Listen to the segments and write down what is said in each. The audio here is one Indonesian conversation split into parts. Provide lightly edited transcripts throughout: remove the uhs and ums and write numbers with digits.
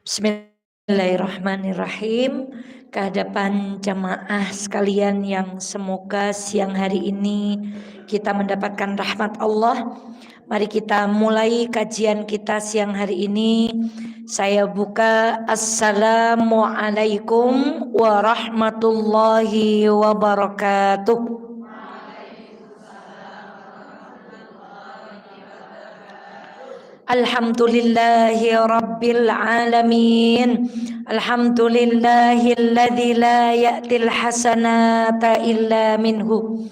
Bismillahirrahmanirrahim. Kehadapan jamaah sekalian yang semoga siang hari ini kita mendapatkan rahmat Allah. Mari kita mulai kajian kita siang hari ini. Saya buka Assalamualaikum warahmatullahi wabarakatuh. Alhamdulillahi rabbil alamin. Alhamdulillahilladzi la ya'til hasanata illa minhu.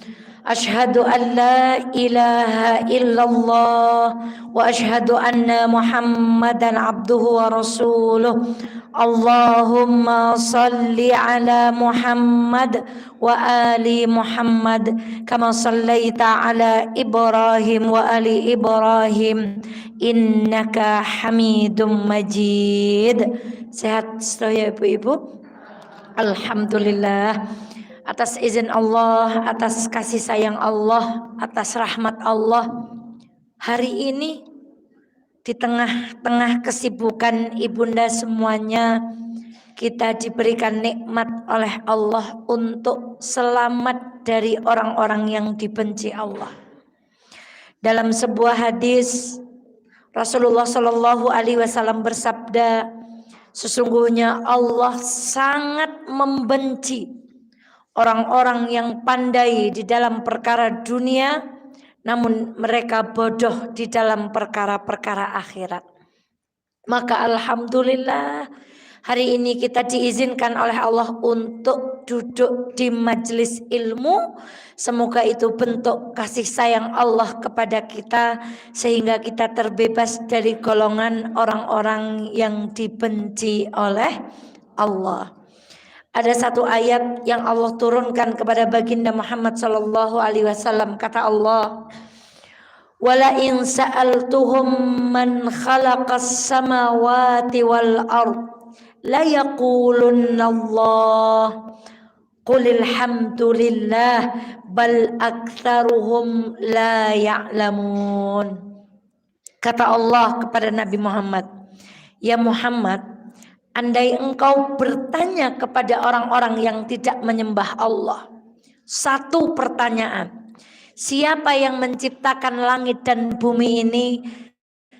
Ashhadu an la ilaha illallah wa ashhadu anna Muhammadan abduhu wa rasuluh. Allahumma salli ala Muhammad wa ali Muhammad kama sallaita ala Ibrahim wa ali Ibrahim innaka Hamidum Majid. Sehat sedaya ibu-ibu? Alhamdulillah. Atas izin Allah, atas kasih sayang Allah, atas rahmat Allah, hari ini di tengah-tengah kesibukan ibunda semuanya, kita diberikan nikmat oleh Allah untuk selamat dari orang-orang yang dibenci Allah. Dalam sebuah hadis, Rasulullah Shallallahu Alaihi Wasallam bersabda, sesungguhnya Allah sangat membenci orang-orang yang pandai di dalam perkara dunia, namun mereka bodoh di dalam perkara-perkara akhirat. Maka alhamdulillah hari ini kita diizinkan oleh Allah untuk duduk di majelis ilmu. Semoga itu bentuk kasih sayang Allah kepada kita, sehingga kita terbebas dari golongan orang-orang yang dibenci oleh Allah. Ada satu ayat yang Allah turunkan kepada baginda Muhammad sallallahu alaihi wasallam. Kata Allah, "Wala in sa'altuhum man khalaqas samawati wal ard la yaqulunna Allah. Qulil hamdulillah bal aktsaruhum la ya'lamun." Kata Allah kepada Nabi Muhammad, "Ya Muhammad, andai engkau bertanya kepada orang-orang yang tidak menyembah Allah satu pertanyaan, siapa yang menciptakan langit dan bumi ini?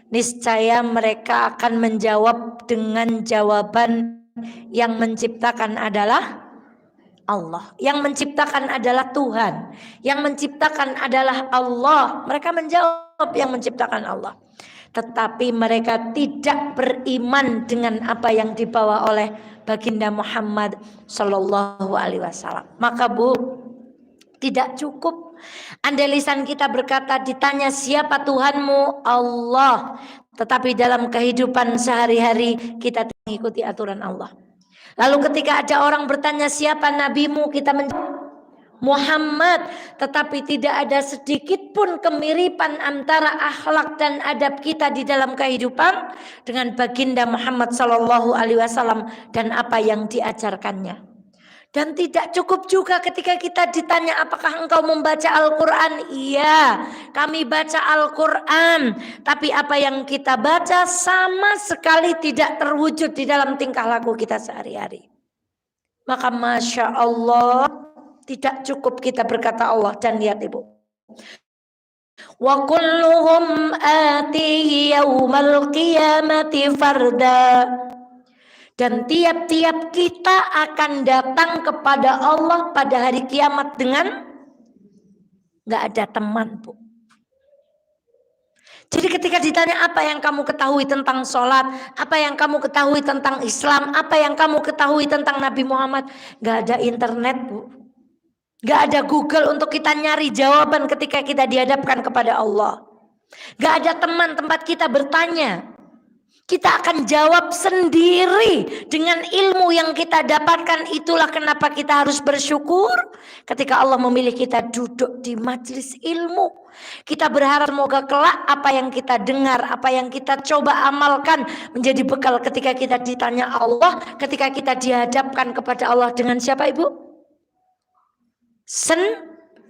Niscaya mereka akan menjawab dengan jawaban, yang menciptakan adalah Allah, yang menciptakan adalah Tuhan, yang menciptakan adalah Allah." Mereka menjawab yang menciptakan Allah. Tetapi mereka tidak beriman dengan apa yang dibawa oleh baginda Muhammad Sallallahu Alaihi Wasallam. Maka Bu, tidak cukup andai lisan kita berkata ditanya siapa Tuhanmu, Allah, tetapi dalam kehidupan sehari-hari kita mengikuti aturan Allah. Lalu ketika ada orang bertanya siapa nabimu, kita menjawab Muhammad, tetapi tidak ada sedikit pun kemiripan antara akhlak dan adab kita di dalam kehidupan dengan baginda Muhammad sallallahu alaihi wasallam dan apa yang diajarkannya. Dan tidak cukup juga ketika kita ditanya apakah engkau membaca Al-Quran? Iya, kami baca Al-Quran, tapi apa yang kita baca sama sekali tidak terwujud di dalam tingkah laku kita sehari-hari. Maka Masya Allah, tidak cukup kita berkata Allah. Dan lihat Ibu, wa kulluhum atihi yaumal qiyamati farda. Dan tiap-tiap kita akan datang kepada Allah pada hari kiamat dengan gak ada teman Bu. Jadi ketika ditanya apa yang kamu ketahui tentang sholat, apa yang kamu ketahui tentang Islam, apa yang kamu ketahui tentang Nabi Muhammad, gak ada internet Bu. Gak ada Google untuk kita nyari jawaban ketika kita dihadapkan kepada Allah. Gak ada teman tempat kita bertanya. Kita akan jawab sendiri dengan ilmu yang kita dapatkan. Itulah kenapa kita harus bersyukur ketika Allah memilih kita duduk di majelis ilmu. Kita berharap semoga kelak apa yang kita dengar, apa yang kita coba amalkan menjadi bekal ketika kita ditanya Allah, ketika kita dihadapkan kepada Allah dengan siapa Ibu?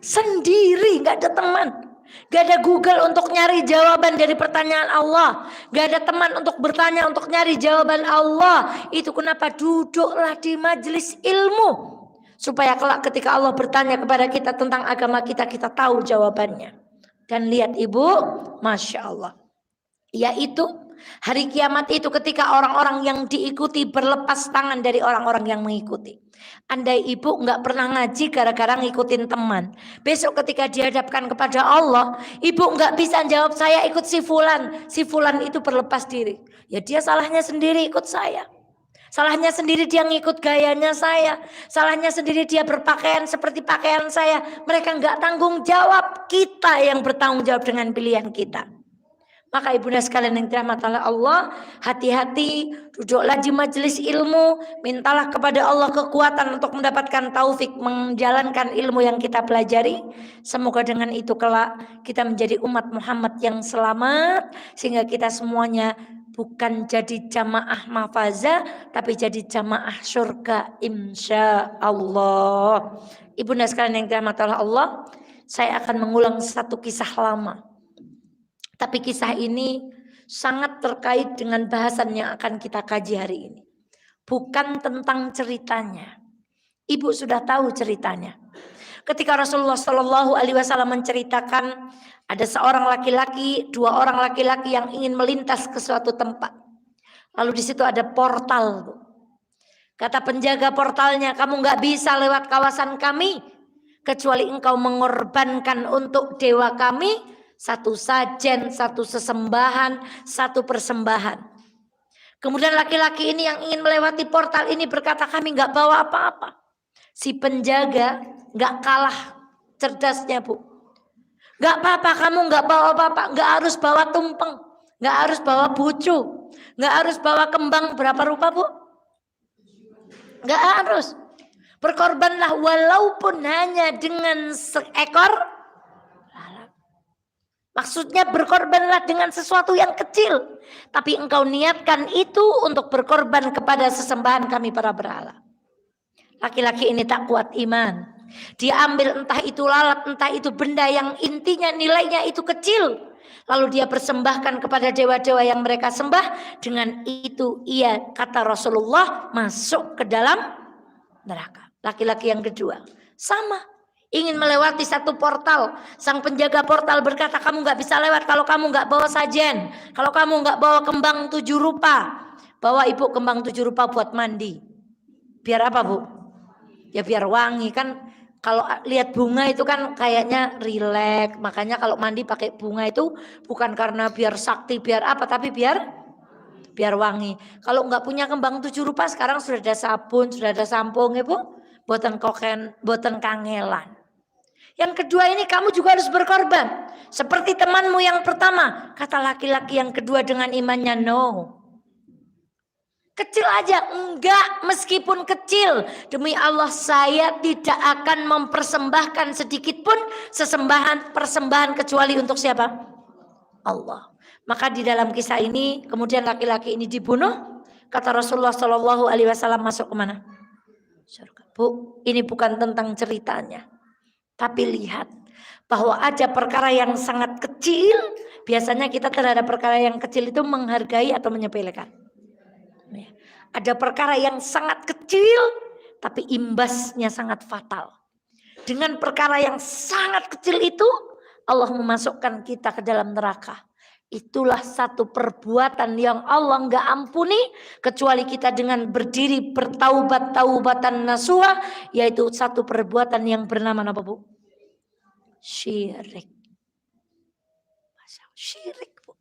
Sendiri, nggak ada teman. Gak ada Google untuk nyari jawaban dari pertanyaan Allah. Gak ada teman untuk bertanya untuk nyari jawaban Allah. Itu kenapa duduklah di majelis ilmu. Supaya kelak ketika Allah bertanya kepada kita tentang agama kita, kita tahu jawabannya. Dan lihat ibu, Masya Allah. Yaitu hari kiamat itu ketika orang-orang yang diikuti berlepas tangan dari orang-orang yang mengikuti. Andai ibu nggak pernah ngaji gara-gara ngikutin teman, besok ketika dihadapkan kepada Allah, ibu nggak bisa jawab saya ikut si fulan itu berlepas diri. Ya dia salahnya sendiri ikut saya. Salahnya sendiri dia ngikut gayanya saya. Salahnya sendiri dia berpakaian seperti pakaian saya. Mereka nggak tanggung jawab, kita yang bertanggung jawab dengan pilihan kita. Maka ibunda sekalian yang dirahmati Allah, hati-hati, duduklah di majelis ilmu, mintalah kepada Allah kekuatan untuk mendapatkan taufik menjalankan ilmu yang kita pelajari. Semoga dengan itu kelak kita menjadi umat Muhammad yang selamat, sehingga kita semuanya bukan jadi jamaah mafaza, tapi jadi jamaah surga insya Allah. Ibunda sekalian yang dirahmati Allah, saya akan mengulang satu kisah lama. Tapi kisah ini sangat terkait dengan bahasan yang akan kita kaji hari ini. Bukan tentang ceritanya. Ibu sudah tahu ceritanya. Ketika Rasulullah Shallallahu Alaihi Wasallam menceritakan ada seorang laki-laki, dua orang laki-laki yang ingin melintas ke suatu tempat. Lalu di situ ada portal. Kata penjaga portalnya, kamu nggak bisa lewat kawasan kami kecuali engkau mengorbankan untuk dewa kami satu sajen, satu sesembahan, satu persembahan. Kemudian laki-laki ini yang ingin melewati portal ini berkata, kami nggak bawa apa-apa. Si penjaga nggak kalah cerdasnya bu. Nggak apa-apa, kamu nggak bawa apa-apa, nggak harus bawa tumpeng, nggak harus bawa bucu, nggak harus bawa kembang berapa rupa bu? Nggak harus. Berkorbanlah walaupun hanya dengan seekor. Maksudnya berkorbanlah dengan sesuatu yang kecil. Tapi engkau niatkan itu untuk berkorban kepada sesembahan kami para berhala. Laki-laki ini tak kuat iman. Dia ambil entah itu lalat, entah itu benda yang intinya nilainya itu kecil. Lalu dia persembahkan kepada dewa-dewa yang mereka sembah. Dengan itu ia, kata Rasulullah, masuk ke dalam neraka. Laki-laki yang kedua sama. Ingin melewati satu portal. Sang penjaga portal berkata, kamu gak bisa lewat kalau kamu gak bawa sajen. Kalau kamu gak bawa kembang 7 rupa. Bawa ibu kembang 7 rupa buat mandi. Biar apa bu? Ya biar wangi kan. Kalau lihat bunga itu kan kayaknya rileks. Makanya kalau mandi pakai bunga itu bukan karena biar sakti, biar apa. Tapi biar wangi. Kalau gak punya kembang 7 rupa sekarang sudah ada sabun, sudah ada sampo ya bu. Buatan koken, buatan kangelan. Yang kedua ini kamu juga harus berkorban. Seperti temanmu yang pertama. Kata laki-laki yang kedua dengan imannya, no. Kecil aja, enggak, meskipun kecil. Demi Allah saya tidak akan mempersembahkan sedikit pun persembahan kecuali untuk siapa? Allah. Maka di dalam kisah ini kemudian laki-laki ini dibunuh. Kata Rasulullah Shallallahu Alaihi Wasallam masuk kemana? Surga. Bu, ini bukan tentang ceritanya. Tapi lihat bahwa ada perkara yang sangat kecil. Biasanya kita terhadap perkara yang kecil itu menghargai atau menyepelekan. Ada perkara yang sangat kecil tapi imbasnya sangat fatal. Dengan perkara yang sangat kecil itu Allah memasukkan kita ke dalam neraka. Itulah satu perbuatan yang Allah nggak ampuni kecuali kita dengan berdiri bertaubat-taubatan nasuha, yaitu satu perbuatan yang bernama apa bu? Syirik. Syirik bu.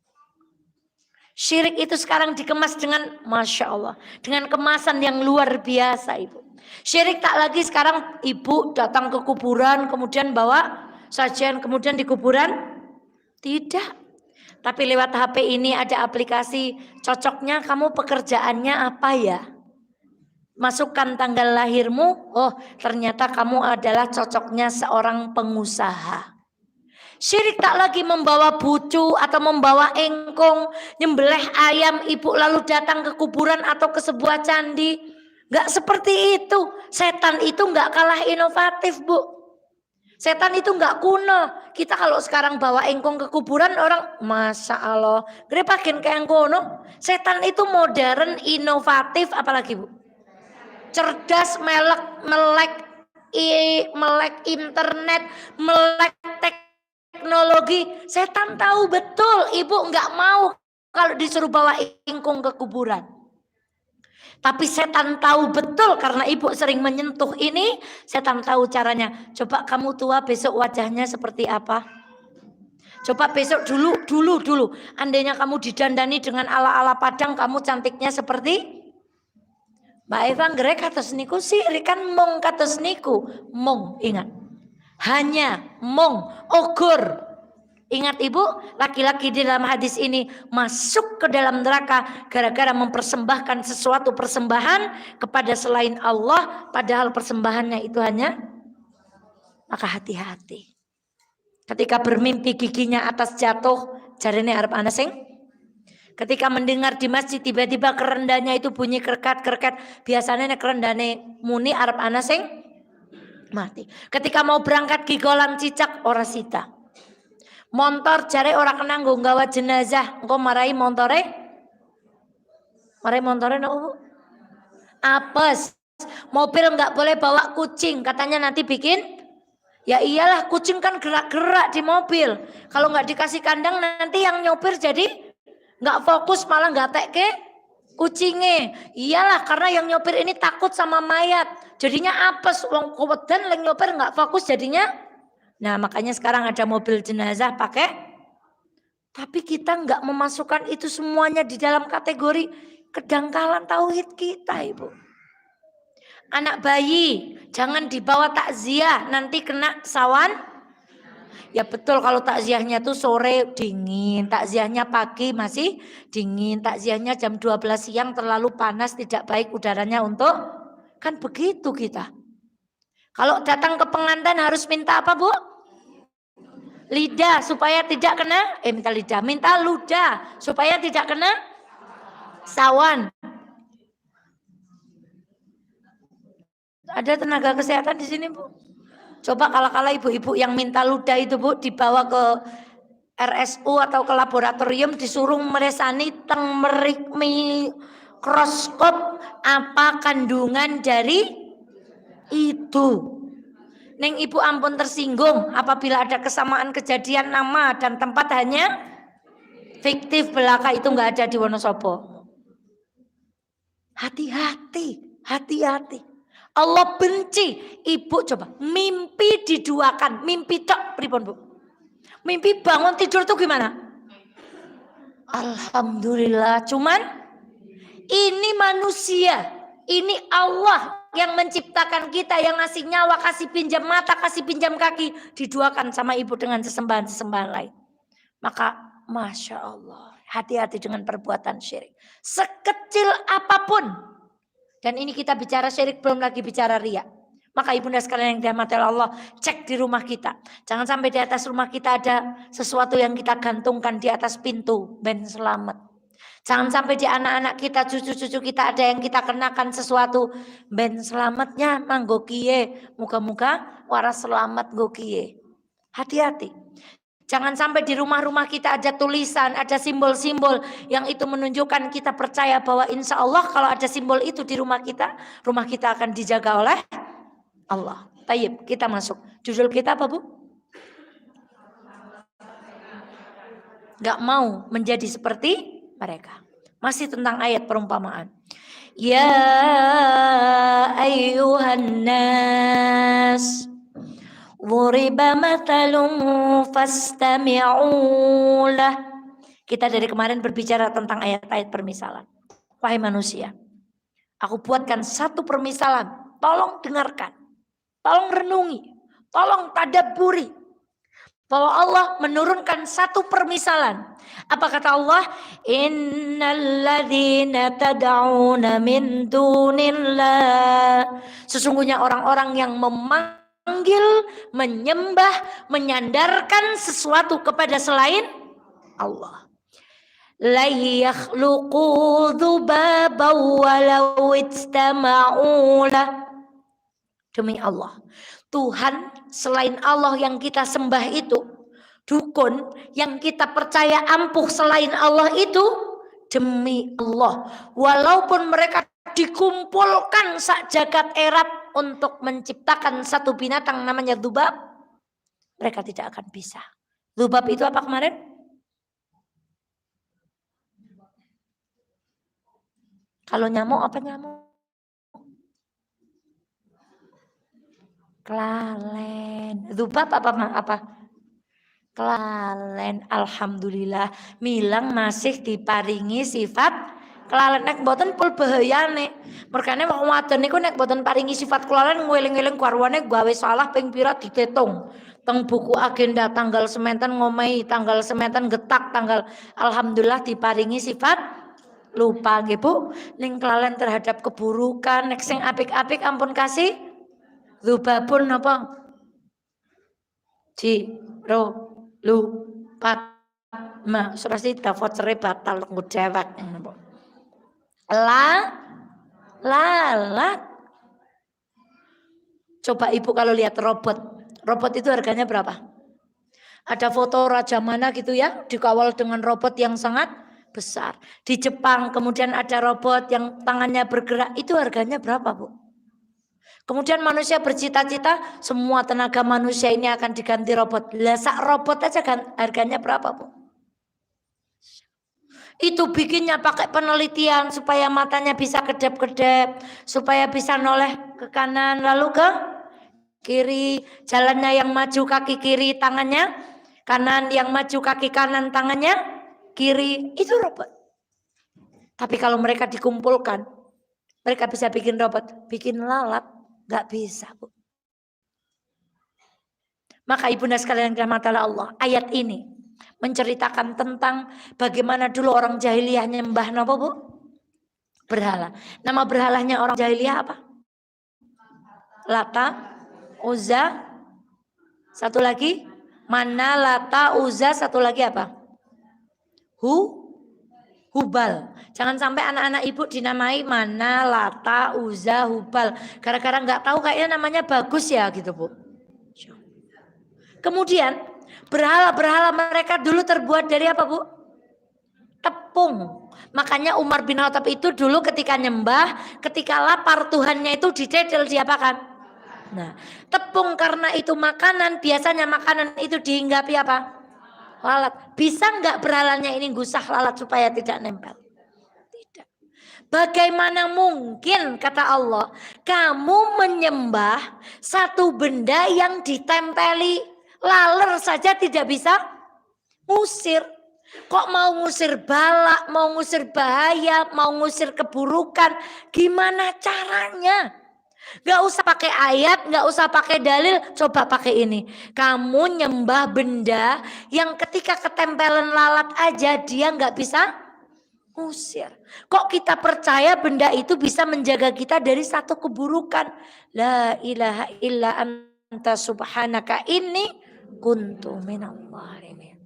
Syirik itu sekarang dikemas dengan Masya Allah, dengan kemasan yang luar biasa ibu. Syirik tak lagi sekarang ibu datang ke kuburan kemudian bawa sajian kemudian di kuburan tidak. Tapi lewat HP ini ada aplikasi, cocoknya kamu pekerjaannya apa ya? Masukkan tanggal lahirmu, oh ternyata kamu adalah cocoknya seorang pengusaha. Syirik tak lagi membawa bucu atau membawa engkong, nyembelih ayam ibu lalu datang ke kuburan atau ke sebuah candi. Gak seperti itu, setan itu gak kalah inovatif bu. Setan itu nggak kuno. Kita kalau sekarang bawa engkong ke kuburan orang, Masya Allah, grepakin ke engkono. Setan itu modern, inovatif, apalagi Bu? Cerdas, melek internet, melek teknologi. Setan tahu betul ibu nggak mau kalau disuruh bawa ingkung ke kuburan. Tapi setan tahu betul karena ibu sering menyentuh ini, setan tahu caranya. Coba kamu tua besok wajahnya seperti apa? Coba besok dulu. Andainya kamu didandani dengan ala-ala Padang, kamu cantiknya seperti Mbak Eva ngerek kados niku sirik kan mong kados niku. Mong, ingat. Hanya mong, ogur. Ingat ibu, laki-laki di dalam hadis ini masuk ke dalam neraka gara-gara mempersembahkan sesuatu persembahan kepada selain Allah, padahal persembahannya itu hanya, maka hati-hati. Ketika bermimpi giginya atas jatuh, jarene arep ana sing. Ketika mendengar di masjid tiba-tiba kerendanya itu bunyi kerkat-kerkat, biasanya kerendane muni arep ana sing mati. Ketika mau berangkat gigolan cicak ora sida. Montor jare ora kena nggo nggawa jenazah, engko marai montore no apes. Mobil nggak boleh bawa kucing, katanya nanti bikin. Ya iyalah, kucing kan gerak-gerak di mobil. Kalau nggak dikasih kandang nanti yang nyopir jadi nggak fokus, malah nggak teke kucingnya. Iyalah, karena yang nyopir ini takut sama mayat, jadinya apes. Wong kowedan leng nyopir nggak fokus jadinya. Nah makanya sekarang ada mobil jenazah pakai. Tapi kita nggak memasukkan itu semuanya di dalam kategori kedangkalan tauhid kita ibu. Anak bayi jangan dibawa takziah, nanti kena sawan. Ya betul, kalau takziahnya tuh sore dingin, takziahnya pagi masih dingin, takziahnya jam 12 siang terlalu panas, tidak baik udaranya untuk, kan begitu kita. Kalau datang ke pengantin harus minta apa Bu? Lidah supaya tidak kena, minta ludah supaya tidak kena sawan. Ada tenaga kesehatan di sini Bu? Coba kala-kala ibu-ibu yang minta ludah itu Bu dibawa ke RSU atau ke laboratorium, disuruh meresani teng mikroskop apa kandungan dari itu. Neng ibu ampun tersinggung apabila ada kesamaan kejadian nama dan tempat hanya fiktif belaka, itu nggak ada di Wonosobo. Hati-hati. Allah benci. Ibu coba mimpi diduakan, mimpi tok pripun Bu? Mimpi bangun tidur tuh gimana? Alhamdulillah, cuman ini manusia, ini Allah yang menciptakan kita, yang ngasih nyawa, kasih pinjam mata, kasih pinjam kaki, diduakan sama ibu dengan sesembahan-sesembahan lain. Maka Masya Allah, hati-hati dengan perbuatan syirik. Sekecil apapun. Dan ini kita bicara syirik, belum lagi bicara riya. Maka ibunda sekalian yang dirahmati Allah, cek di rumah kita. Jangan sampai di atas rumah kita ada sesuatu yang kita gantungkan di atas pintu, ben selamat. Jangan sampai di anak-anak kita, cucu-cucu kita ada yang kita kenakan sesuatu, ben selamatnya manggo kiye, muka-muka waras selamat go kiye. Hati-hati. Jangan sampai di rumah-rumah kita ada tulisan, ada simbol-simbol yang itu menunjukkan kita percaya bahwa insya Allah kalau ada simbol itu di rumah kita akan dijaga oleh Allah. Tayyib, kita masuk. Judul kita apa Bu? Gak mau menjadi seperti mereka. Masih tentang ayat perumpamaan. Ya ayyuhan nas, Wuriba mathalum fastami'ulah. Kita dari kemarin berbicara tentang ayat-ayat permisalan. Wahai manusia, aku buatkan satu permisalan. Tolong dengarkan. Tolong renungi. Tolong tadabburi. Bahwa Allah menurunkan satu permisalan. Apa kata Allah? Innalladzina tad'una min dunillah. Sesungguhnya orang-orang yang memanggil, menyembah, menyandarkan sesuatu kepada selain Allah. La yakhluqu dhubaban walau ijtama'u lah. Demi Allah, Tuhan selain Allah yang kita sembah itu, dukun yang kita percaya ampuh selain Allah itu, demi Allah, walaupun mereka dikumpulkan sak jagat erat untuk menciptakan satu binatang namanya dzubab, mereka tidak akan bisa. Dzubab itu apa kemarin? Kalau nyamuk apa nyamuk? Kelalen. Dzubab apa? Kelalen. Alhamdulillah Milang masih diparingi sifat kelalen. Nek mboten pul bahayane. Merkane wong wadon niku nek mboten paringi sifat kelalen ngeling-eling garwane gawe salah ping pira ditetung. Teng buku agenda tanggal sementen ngomehi, tanggal sementen getak, tanggal alhamdulillah diparingi sifat lupa nggih Bu. Ning kelalen terhadap keburukan nek sing apik-apik ampun kasih dzubabun napa? Ro lu pat ma surasi vouchere batal nggo dewek lalat. Coba Ibu kalau lihat robot itu harganya berapa? Ada foto raja mana gitu ya, dikawal dengan robot yang sangat besar. Di Jepang kemudian ada robot yang tangannya bergerak, itu harganya berapa Bu? Kemudian manusia bercita-cita semua tenaga manusia ini akan diganti robot. Lah sak robot aja kan harganya berapa Bu? Itu bikinnya pakai penelitian supaya matanya bisa kedap-kedap, supaya bisa noleh ke kanan lalu ke kiri, jalannya yang maju kaki kiri tangannya kanan, yang maju kaki kanan tangannya kiri, itu robot. Tapi kalau mereka dikumpulkan, mereka bisa bikin robot, bikin lalat, nggak bisa Bu. Maka ibunda sekalian rahmat Allah, ayat ini menceritakan tentang bagaimana dulu orang jahiliyah nyembah napa Bu? Berhala. Nama berhalanya orang jahiliyah apa? Lata, Uzza, satu lagi Mana, Lata, Uzza, satu lagi apa? Hubal. Jangan sampai anak-anak Ibu dinamai Mana, Lata, Uzza, Hubal. Gara-gara nggak tahu kayaknya namanya bagus ya gitu Bu. Kemudian berhala-berhala mereka dulu terbuat dari apa Bu? Tepung. Makanya Umar bin Khattab itu dulu ketika nyembah, ketika lapar Tuhannya itu didedel diapakan? Nah, tepung karena itu makanan, biasanya makanan itu dihinggapi apa? Lalat. Bisa nggak berhalanya ini gusah lalat supaya tidak nempel? Tidak. Bagaimana mungkin kata Allah, kamu menyembah satu benda yang ditempeli laler saja tidak bisa ngusir. Kok mau ngusir bala, mau ngusir bahaya, mau ngusir keburukan, gimana caranya? Gak usah pakai ayat, gak usah pakai dalil, coba pakai ini. Kamu nyembah benda yang ketika ketempelan lalat aja dia gak bisa ngusir. Kok kita percaya benda itu bisa menjaga kita dari satu keburukan? La ilaha illa anta subhanaka inni kuntu minadh dhalimin.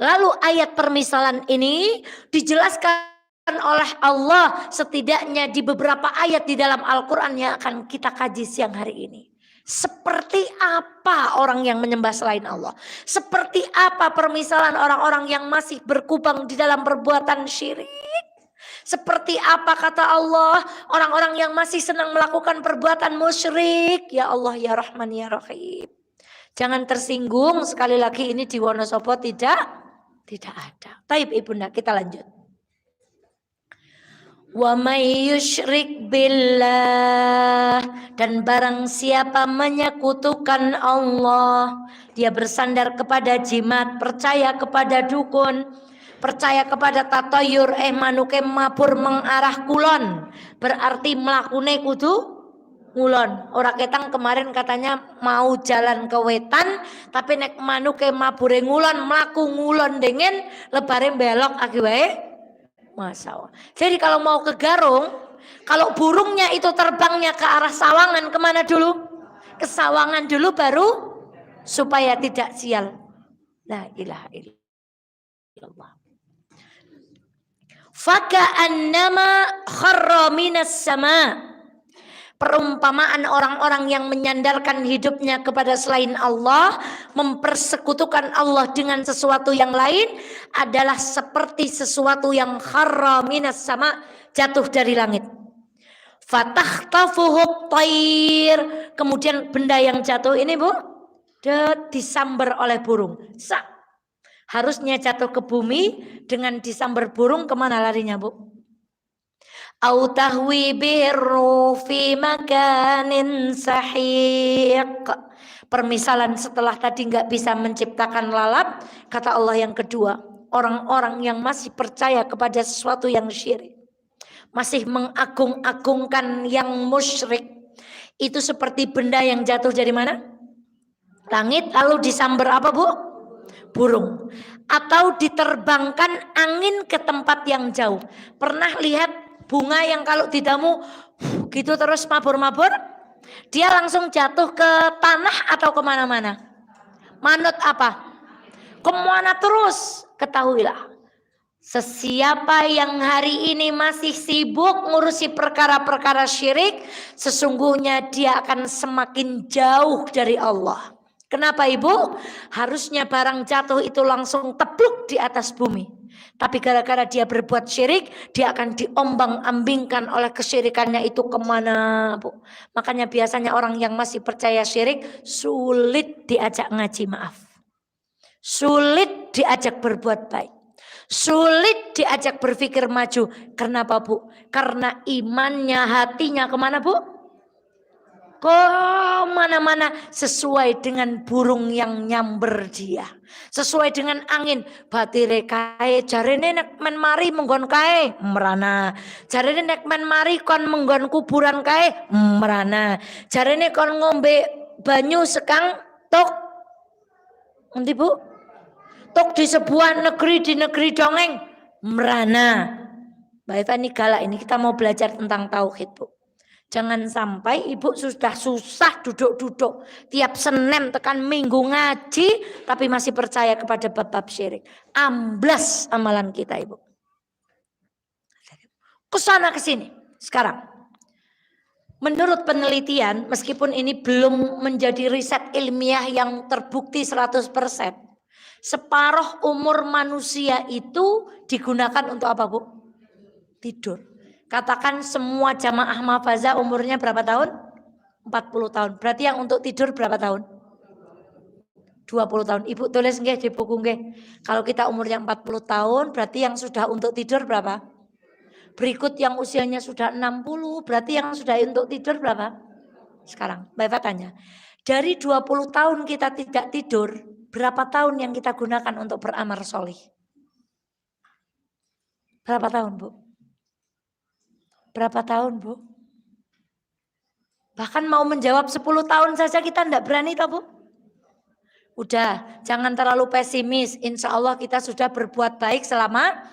Lalu ayat permisalan ini dijelaskan oleh Allah setidaknya di beberapa ayat di dalam Al-Quran yang akan kita kaji siang hari ini. Seperti apa orang yang menyembah selain Allah? Seperti apa permisalan orang-orang yang masih berkubang di dalam perbuatan syirik? Seperti apa kata Allah orang-orang yang masih senang melakukan perbuatan musyrik? Ya Allah ya Rahman ya Rahim. Jangan tersinggung, sekali lagi ini di Wonosobo tidak ada. Taib ibunda, kita lanjut. Wa may yusyrik billah, dan barang siapa menyekutukan Allah, dia bersandar kepada jimat, percaya kepada dukun, percaya kepada tatayur, manuke mabur mengarah kulon, berarti mlakune kudu ngulon. Ora ketang kemarin katanya mau jalan ke wetan, tapi nek manuke mabure ngulon, mlaku ngulon dingin, lebare belok aki wae. Masya. Jadi kalau mau ke Garung, kalau burungnya itu terbangnya ke arah Sawangan, kemana dulu? Ke Sawangan dulu baru supaya tidak sial. La ilaha illallah. Faka'annama kharra minas sama. Perumpamaan orang-orang yang menyandarkan hidupnya kepada selain Allah, mempersekutukan Allah dengan sesuatu yang lain adalah seperti sesuatu yang kharra minas sama, jatuh dari langit. Fatakhtafuhu thair, kemudian benda yang jatuh ini Bu, disambar oleh burung. Harusnya jatuh ke bumi, dengan disambar burung kemana larinya Bu? Au tahwi birru fi makanin sahiq. Permisalan setelah tadi nggak bisa menciptakan lalat, kata Allah yang kedua, orang-orang yang masih percaya kepada sesuatu yang syirik, masih mengagung-agungkan yang musyrik, itu seperti benda yang jatuh dari mana? Langit, lalu disambar apa Bu? Burung. Atau diterbangkan angin ke tempat yang jauh. Pernah lihat bunga yang kalau didamu gitu terus mabur-mabur, dia langsung jatuh ke tanah atau kemana-mana? Manut apa? Kemana terus? Ketahuilah, sesiapa yang hari ini masih sibuk ngurusi perkara-perkara syirik, sesungguhnya dia akan semakin jauh dari Allah. Kenapa Ibu? Harusnya barang jatuh itu langsung tepluk di atas bumi. Tapi gara-gara dia berbuat syirik, dia akan diombang-ambingkan oleh kesyirikannya itu kemana Bu. Makanya biasanya orang yang masih percaya syirik sulit diajak ngaji, maaf. Sulit diajak berbuat baik. Sulit diajak berpikir maju. Kenapa Bu? Karena imannya, hatinya kemana Bu? Kemana-mana, sesuai dengan burung yang nyamber dia, sesuai dengan angin. Batire kae jarene nek men mari menggon kae merana, jarene nek men mari kon menggon kuburan kae merana, jarene kon ngombe banyu sekang tok endi Bu? Tok di sebuah negeri, di negeri dongeng merana. Mbak Eva ini galak, ini kita mau belajar tentang tauhid Bu. Jangan sampai Ibu sudah susah duduk-duduk tiap Senin tekan Minggu ngaji, tapi masih percaya kepada bab-bab syirik. Amblas amalan kita Ibu. Kesana kesini. Sekarang, menurut penelitian, meskipun ini belum menjadi riset ilmiah yang terbukti 100%, separuh umur manusia itu digunakan untuk apa Bu? Tidur. Katakan semua jamaah mahfazah umurnya berapa tahun? 40 tahun. Berarti yang untuk tidur berapa tahun? 20 tahun. Ibu tulis nggih di buku nggih. Kalau kita umurnya 40 tahun, berarti yang sudah untuk tidur berapa? Berikut yang usianya sudah 60, berarti yang sudah untuk tidur berapa? Sekarang, Mbak Eva tanya. Dari 20 tahun kita tidak tidur, berapa tahun yang kita gunakan untuk beramal solih? Berapa tahun Bu? Berapa tahun Bu? Bahkan mau menjawab 10 tahun saja kita tidak berani toh Bu? Udah, jangan terlalu pesimis. Insya Allah kita sudah berbuat baik selama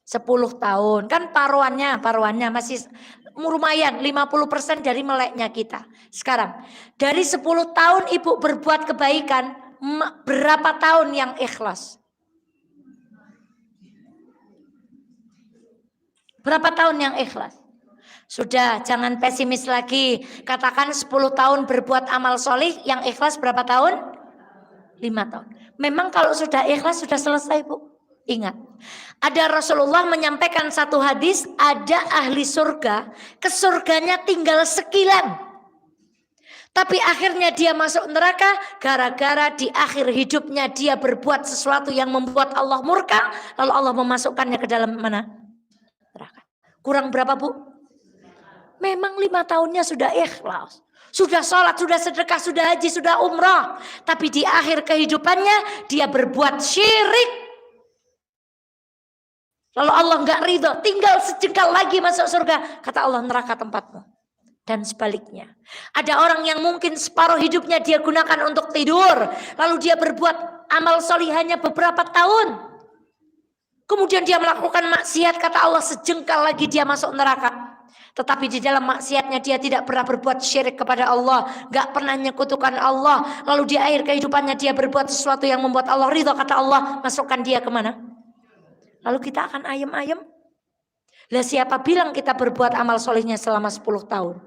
10 tahun. Kan paruannya masih lumayan 50% dari meleknya kita. Sekarang, dari 10 tahun Ibu berbuat kebaikan, berapa tahun yang ikhlas? Berapa tahun yang ikhlas? Sudah, jangan pesimis lagi. Katakan 10 tahun berbuat amal solih, yang ikhlas berapa tahun? 5 tahun. Memang kalau sudah ikhlas sudah selesai Bu. Ingat, ada Rasulullah menyampaikan satu hadis, ada ahli surga, ke surganya tinggal sekilan. Tapi akhirnya dia masuk neraka gara-gara di akhir hidupnya dia berbuat sesuatu yang membuat Allah murka, lalu Allah memasukkannya ke dalam mana? Kurang berapa Bu? Memang 5 tahunnya sudah ikhlas, sudah sholat, sudah sedekah, sudah haji, sudah umrah. Tapi di akhir kehidupannya dia berbuat syirik. Lalu Allah nggak ridho, tinggal sejengkal lagi masuk surga. Kata Allah, neraka tempatmu. Dan sebaliknya, ada orang yang mungkin separuh hidupnya dia gunakan untuk tidur, lalu dia berbuat amal solih hanya beberapa tahun. Kemudian dia melakukan maksiat, kata Allah sejengkal lagi dia masuk neraka. Tetapi di dalam maksiatnya dia tidak pernah berbuat syirik kepada Allah, gak pernah menyekutukan Allah. Lalu di akhir kehidupannya dia berbuat sesuatu yang membuat Allah ridho, kata Allah masukkan dia kemana? Lalu kita akan ayem-ayem. Lah siapa bilang kita berbuat amal solehnya selama 10 tahun?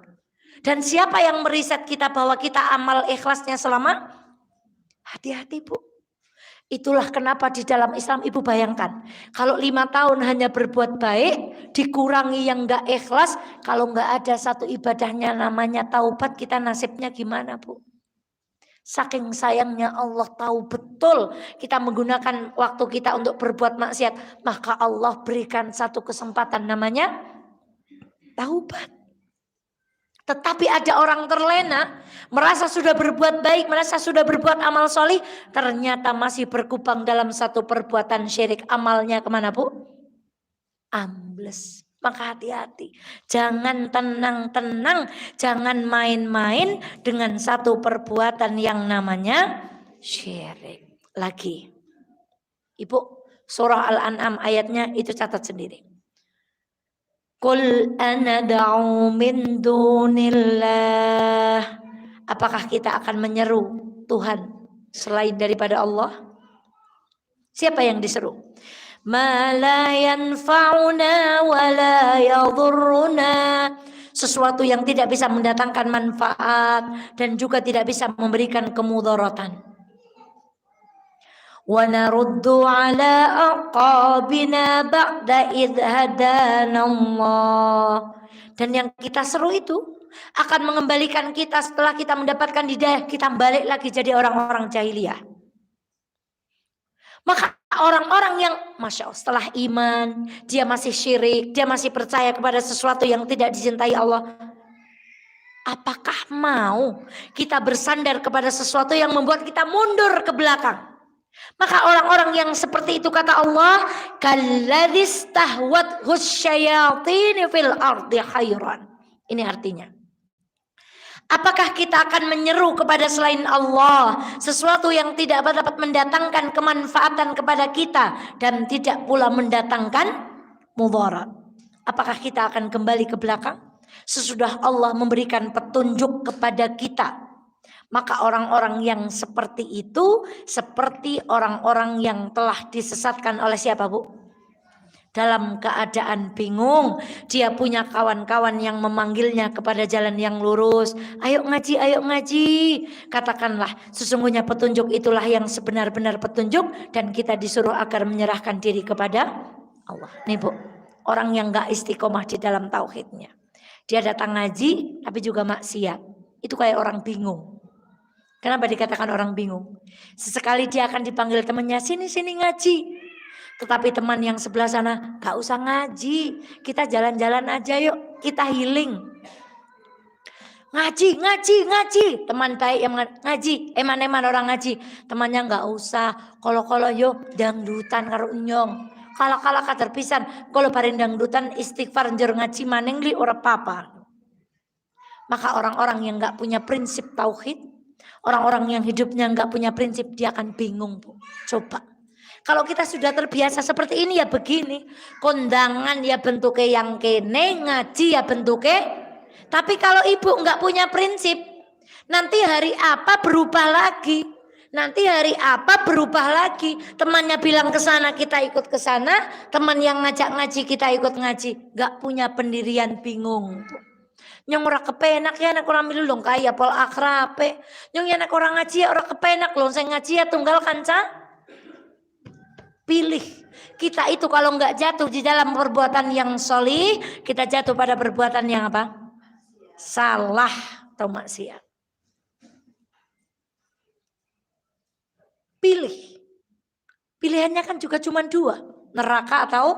Dan siapa yang meriset kita bahwa kita amal ikhlasnya selama? Hati-hati Bu. Itulah kenapa di dalam Islam ibu bayangkan. Kalau 5 tahun hanya berbuat baik, dikurangi yang gak ikhlas. Kalau gak ada satu ibadahnya namanya taubat, kita nasibnya gimana Bu? Saking sayangnya Allah tahu betul kita menggunakan waktu kita untuk berbuat maksiat. Maka Allah berikan satu kesempatan namanya taubat. Tetapi ada orang terlena, merasa sudah berbuat baik, merasa sudah berbuat amal solih, ternyata masih berkubang dalam satu perbuatan syirik. Amalnya kemana Bu? Ambles. Maka hati-hati, jangan tenang-tenang, jangan main-main dengan satu perbuatan yang namanya syirik. Lagi, Ibu, surah Al-An'am ayatnya itu catat sendiri. Qul anad'u min dunillah. Apakah kita akan menyeru Tuhan selain daripada Allah? Siapa yang diseru? Ma la yanfa'una wa la yadhurruna. Sesuatu yang tidak bisa mendatangkan manfaat dan juga tidak bisa memberikan kemudaratan. Wa naruddu ala aqabina ba'da idh hadanallah. Dan yang kita seru itu akan mengembalikan kita setelah kita mendapatkan hidayah, kita balik lagi jadi orang-orang jahiliyah. Maka orang-orang yang Masya Allah setelah iman, dia masih syirik, dia masih percaya kepada sesuatu yang tidak dicintai Allah. Apakah mau kita bersandar kepada sesuatu yang membuat kita mundur ke belakang? Maka orang-orang yang seperti itu kata Allah, kalladzis tahwathus syayatin fil ardi khairan. Ini artinya, apakah kita akan menyeru kepada selain Allah sesuatu yang tidak dapat mendatangkan kemanfaatan kepada kita dan tidak pula mendatangkan mudarat? Apakah kita akan kembali ke belakang sesudah Allah memberikan petunjuk kepada kita? Maka orang-orang yang seperti itu seperti orang-orang yang telah disesatkan oleh siapa Bu? Dalam keadaan bingung, dia punya kawan-kawan yang memanggilnya kepada jalan yang lurus. Ayo ngaji, ayo ngaji. Katakanlah, sesungguhnya petunjuk itulah yang sebenar-benar petunjuk dan kita disuruh agar menyerahkan diri kepada Allah. Nih Bu, orang yang gak istiqomah di dalam tauhidnya. Dia datang ngaji tapi juga maksiat. Itu kayak orang bingung. Kenapa dikatakan orang bingung? Sesekali dia akan dipanggil temannya, sini ngaji. Tetapi teman yang sebelah sana, gak usah ngaji. Kita jalan-jalan aja yuk, kita healing. Ngaji. Teman baik yang ngaji, eman-eman orang ngaji. Temannya gak usah, kalau yuk dangdutan karo nyong. Kala-kala kadar pisan, kalau bareng dangdutan istighfar njur ngaji maneng li ora papa. Maka orang-orang yang gak punya prinsip tauhid, orang-orang yang hidupnya nggak punya prinsip, dia akan bingung Bu. Coba kalau kita sudah terbiasa seperti ini ya begini, kondangan ya bentuknya yang kene, ngaji ya bentuknya. Tapi kalau ibu nggak punya prinsip, nanti hari apa berubah lagi, temannya bilang ke sana kita ikut ke sana, teman yang ngajak ngaji kita ikut ngaji, nggak punya pendirian, bingung Bu. Nyong ora kepenak ya anak orang milu dong kaya pol akrape. Nyong ya anak orang ngaji ya ora kepenak loh. Saya ngaji ya tunggal kanca. Pilih. Kita itu kalau nggak jatuh di dalam perbuatan yang solih, kita jatuh pada perbuatan yang apa? Salah atau maksiat. Pilih. Pilihannya kan juga cuma 2. Neraka atau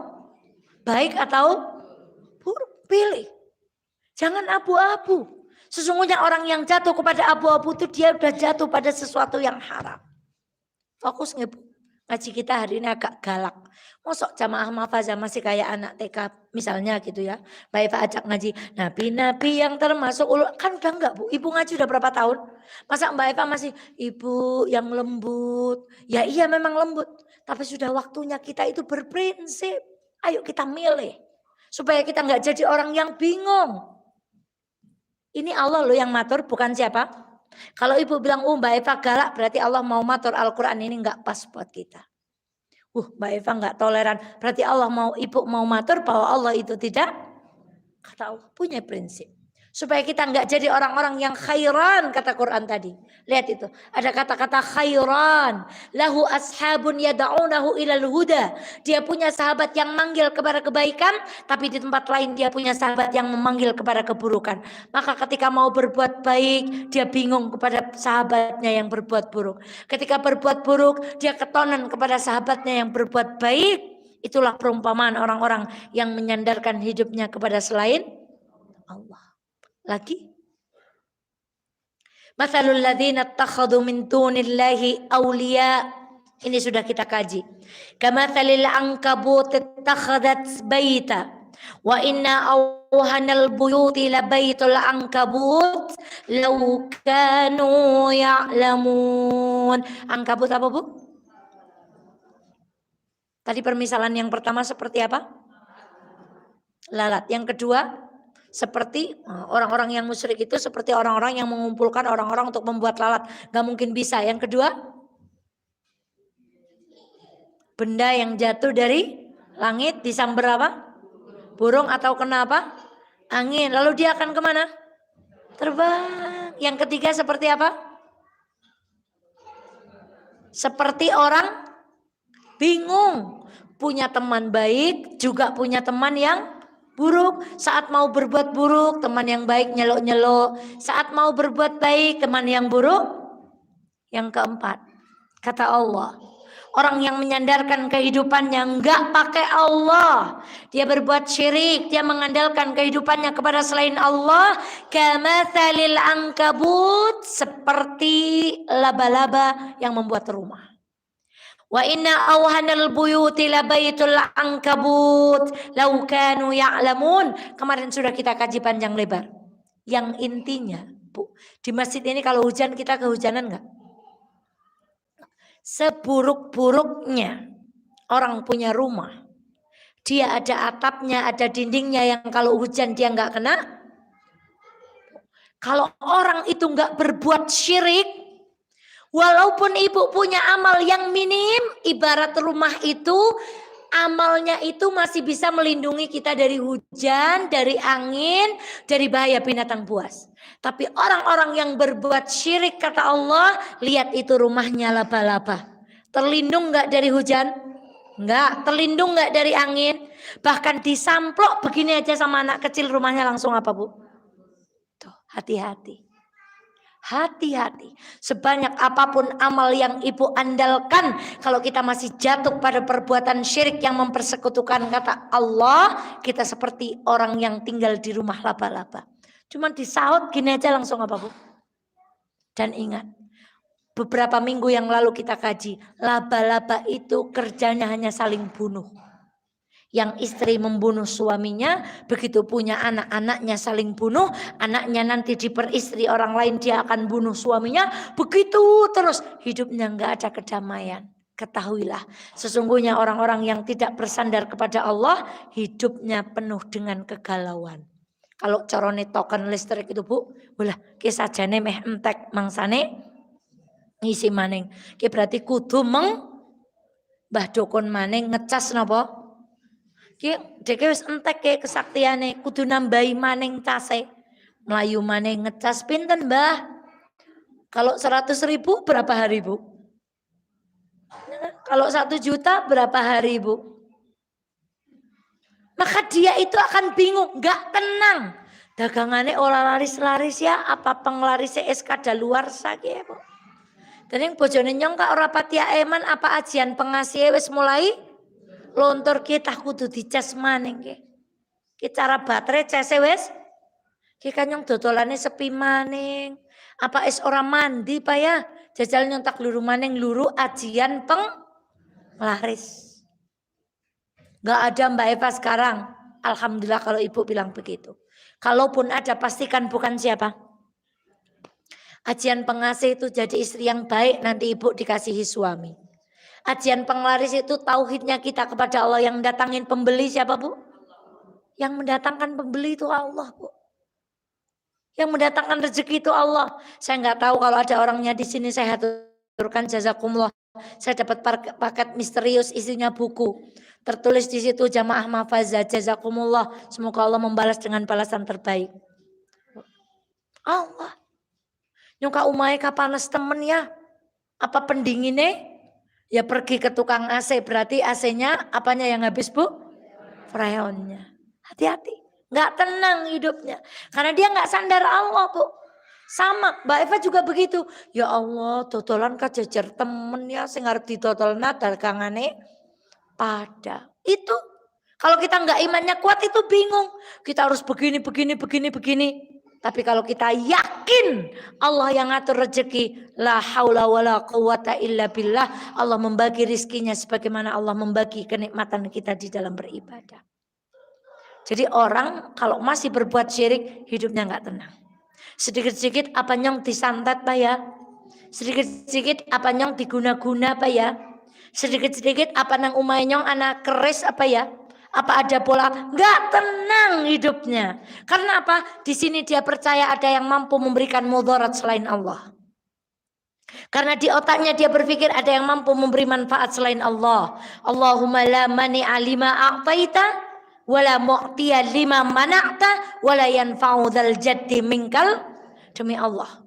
baik atau buruk. Pilih. Jangan abu-abu. Sesungguhnya orang yang jatuh kepada abu-abu itu dia udah jatuh pada sesuatu yang haram. Fokus nggak Bu? Ngaji kita hari ini agak galak. Mosok jamaah mafazah masih kayak anak TK misalnya gitu ya. Mbak Eva ajak ngaji. Nabi-nabi yang termasuk kan udah enggak Bu? Ibu ngaji udah berapa tahun? Masa Mbak Eva masih ibu yang lembut? Ya iya memang lembut. Tapi sudah waktunya kita itu berprinsip. Ayo kita milih. Supaya kita nggak jadi orang yang bingung. Ini Allah loh yang matur, bukan siapa. Kalau ibu bilang, Mbak Eva galak, berarti Allah mau matur Al-Quran ini nggak pas buat kita. Mbak Eva nggak toleran, berarti Allah mau ibu mau matur bahwa Allah itu tidak. Kata Allah punya prinsip. Supaya kita enggak jadi orang-orang yang khairan, kata Quran tadi. Lihat itu, ada kata-kata khairan. Lahu ashabun yada'unahu ilal huda. Dia punya sahabat yang manggil kepada kebaikan, tapi di tempat lain dia punya sahabat yang memanggil kepada keburukan. Maka ketika mau berbuat baik, dia bingung kepada sahabatnya yang berbuat buruk. Ketika berbuat buruk, dia ketonan kepada sahabatnya yang berbuat baik. Itulah perumpamaan orang-orang yang menyandarkan hidupnya kepada selain Allah. Lagi, mathalul ladzina ittakhadhu min dunillahi awliya. Ini sudah kita kaji. Kamathalil ankabut ittakhadat baita wa inna awhanal buyuti labaitul ankabut law kanu ya'lamun. Ankabut apa, Bu? Tadi permisalan yang pertama seperti apa? Lalat. Yang kedua, seperti orang-orang yang musyrik itu seperti orang-orang yang mengumpulkan orang-orang untuk membuat lalat. Gak mungkin bisa. Yang kedua, benda yang jatuh dari langit disambar apa? Burung atau kenapa? Angin. Lalu dia akan kemana? Terbang. Yang ketiga seperti apa? Seperti orang bingung. Punya teman baik, juga punya teman yang buruk. Saat mau berbuat buruk, teman yang baik nyelok-nyelok. Saat mau berbuat baik, teman yang buruk. Yang keempat, kata Allah, orang yang menyandarkan kehidupannya enggak pakai Allah, dia berbuat syirik, dia mengandalkan kehidupannya kepada selain Allah. Kamathalil ankabut, seperti laba-laba yang membuat rumah. Wa inna awhanal buyuti labaitul ankabut law kanu ya'lamun. Kemarin sudah kita kaji panjang lebar. Yang intinya, Bu, di masjid ini kalau hujan kita kehujanan enggak? Seburuk-buruknya orang punya rumah, dia ada atapnya, ada dindingnya yang kalau hujan dia enggak kena. Kalau orang itu enggak berbuat syirik, walaupun ibu punya amal yang minim, ibarat rumah itu, amalnya itu masih bisa melindungi kita dari hujan, dari angin, dari bahaya binatang buas. Tapi orang-orang yang berbuat syirik, kata Allah, lihat itu rumahnya laba-laba. Terlindung nggak dari hujan? Nggak. Terlindung nggak dari angin? Bahkan disamplok begini aja sama anak kecil, rumahnya langsung apa, Bu? Tuh, hati-hati. Hati-hati, sebanyak apapun amal yang ibu andalkan, kalau kita masih jatuh pada perbuatan syirik yang mempersekutukan kata Allah, kita seperti orang yang tinggal di rumah laba-laba. Cuman disaut gini aja langsung apa, Bu? Dan ingat, beberapa minggu yang lalu kita kaji, laba-laba itu kerjanya hanya saling bunuh. Yang istri membunuh suaminya, begitu punya anak-anaknya saling bunuh, anaknya nanti diperistri orang lain, dia akan bunuh suaminya, begitu terus hidupnya nggak ada kedamaian. Ketahuilah, sesungguhnya orang-orang yang tidak bersandar kepada Allah, hidupnya penuh dengan kegalauan. Kalau corone token listrik itu, Bu, bolah kisah jane meh entek mangsane ngisi maning. Ki berarti kudu Mbah Dukun maning ngecas napa? Deke wis entek ke kesaktiane, kudu nambahi maning case. Melayu maning ngecas pinten, Mbah? Kalau 100.000 berapa hari, Bu? Kalau 1 juta berapa hari, Bu? Maka dia itu akan bingung, gak tenang. Dagangannya ora laris-laris ya, apa penglarisnya SK daluarsa ki, Bu? Dan yang bojone nyong kak ora pati eman, apa ajian pengasih wis mulai lontor kita kudu dicas maning ki. Ki cara baterai case wis ki kanyong dodolane sepi maning. Apa es ora mandi Pak ya? Jajal nyontak luru maning luru ajian laris. Gak ada Mbak Eva sekarang. Alhamdulillah kalau ibu bilang begitu. Kalaupun ada pastikan bukan siapa? Ajian pengasih itu jadi istri yang baik, nanti ibu dikasihi suami. Ajian penglaris itu tauhidnya kita kepada Allah. Yang datangin pembeli siapa, Bu? Yang mendatangkan pembeli itu Allah, Bu. Yang mendatangkan rezeki itu Allah. Saya nggak tahu kalau ada orangnya di sini, saya haturkan jazakumullah. Saya dapat paket misterius isinya buku. Tertulis di situ jamaah mahfazah jazakumullah. Semoga Allah membalas dengan balasan terbaik. Allah. Nyuka umai kapanes temen ya. Apa pendinginnya? Ya pergi ke tukang AC, berarti AC-nya apanya yang habis Bu? Freonnya. Hati-hati. Nggak tenang hidupnya. Karena dia nggak sandar Allah Bu. Sama Mbak Eva juga begitu. Ya Allah dodolan kajejer temen ya. Sing arep didodolna dagangane pada. Itu. Kalau kita nggak imannya kuat itu bingung. Kita harus begini. Tapi kalau kita yakin Allah yang ngatur rezeki, la haula wala quwata illa billah, Allah membagi rizkinya sebagaimana Allah membagi kenikmatan kita di dalam beribadah. Jadi orang kalau masih berbuat syirik, hidupnya nggak tenang. Sedikit-sedikit apa nyong disantet Pak ya? Sedikit-sedikit apa nyong diguna-guna Pak ya? Sedikit-sedikit apa nang umay nyong anak keris apa ya? Apa ada pola? Nggak tenang hidupnya. Karena apa? Di sini dia percaya ada yang mampu memberikan mudarat selain Allah. Karena di otaknya dia berpikir ada yang mampu memberi manfaat selain Allah. Allahumma la mani'a lima a'taita wala mu'tiya lima mana'ta wala yanfa'u dzal jaddi minkal. Demi Allah.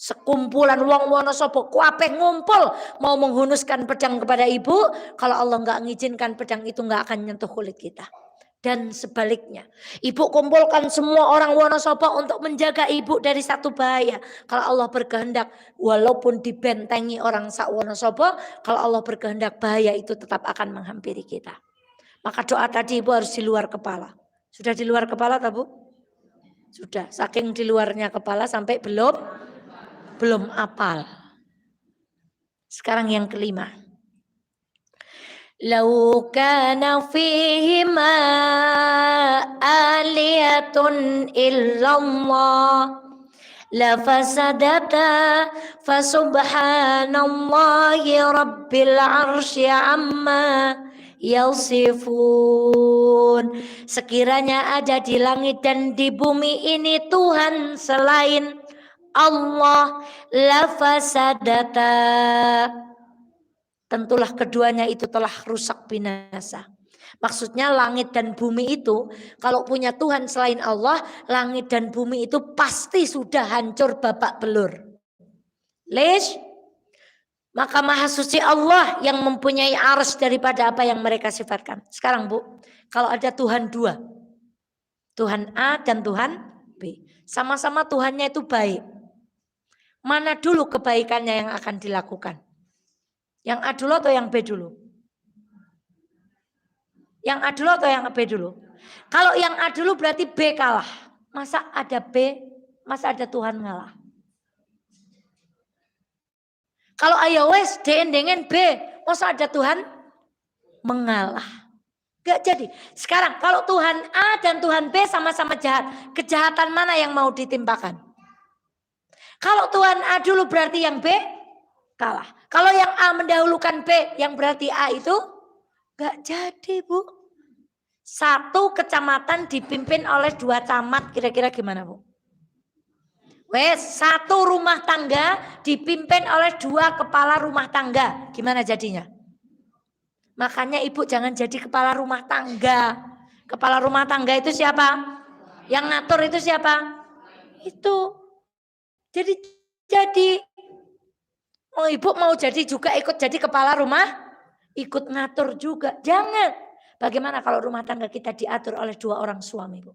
Sekumpulan wong Wonosobo kuapeh ngumpul mau menghunuskan pedang kepada ibu, kalau Allah nggak mengizinkan pedang itu nggak akan nyentuh kulit kita. Dan sebaliknya, ibu kumpulkan semua orang Wonosobo untuk menjaga ibu dari satu bahaya. Kalau Allah berkehendak, walaupun dibentengi orang sak Wonosobo, kalau Allah berkehendak bahaya itu tetap akan menghampiri kita. Maka doa tadi ibu harus di luar kepala. Sudah di luar kepala tak Bu? Sudah, saking di luarnya kepala sampai belum apal. Sekarang yang kelima. Lau kana fihima aliyatun illallah la fasadata fasubhanallahi rabbil arsy amma yasifun. Sekiranya ada di langit dan di bumi ini Tuhan selain Allah, lafasadata, tentulah keduanya itu telah rusak binasa. Maksudnya langit dan bumi itu kalau punya Tuhan selain Allah, langit dan bumi itu pasti sudah hancur babak belur. Lish? Maka maha suci Allah yang mempunyai arsy daripada apa yang mereka sifatkan. Sekarang Bu, kalau ada Tuhan dua, Tuhan A dan Tuhan B, sama-sama Tuhannya itu baik. Mana dulu kebaikannya yang akan dilakukan? Yang A dulu atau yang B dulu? Yang A dulu atau yang B dulu? Kalau yang A dulu berarti B kalah. Masa ada B, masa ada Tuhan ngalah? Kalau ayo wes dengan B, masa ada Tuhan mengalah? Gak jadi. Sekarang kalau Tuhan A dan Tuhan B sama-sama jahat, kejahatan mana yang mau ditimpakan? Kalau Tuhan A dulu berarti yang B kalah. Kalau yang A mendahulukan B, yang berarti A itu gak jadi Bu. Satu kecamatan dipimpin oleh dua camat, kira-kira gimana Bu? Wes, satu rumah tangga dipimpin oleh dua kepala rumah tangga, gimana jadinya? Makanya ibu jangan jadi kepala rumah tangga. Kepala rumah tangga itu siapa? Yang ngatur itu siapa? Itu. Jadi ibu mau jadi juga ikut jadi kepala rumah, ikut ngatur juga. Jangan. Bagaimana kalau rumah tangga kita diatur oleh dua orang suami Bu?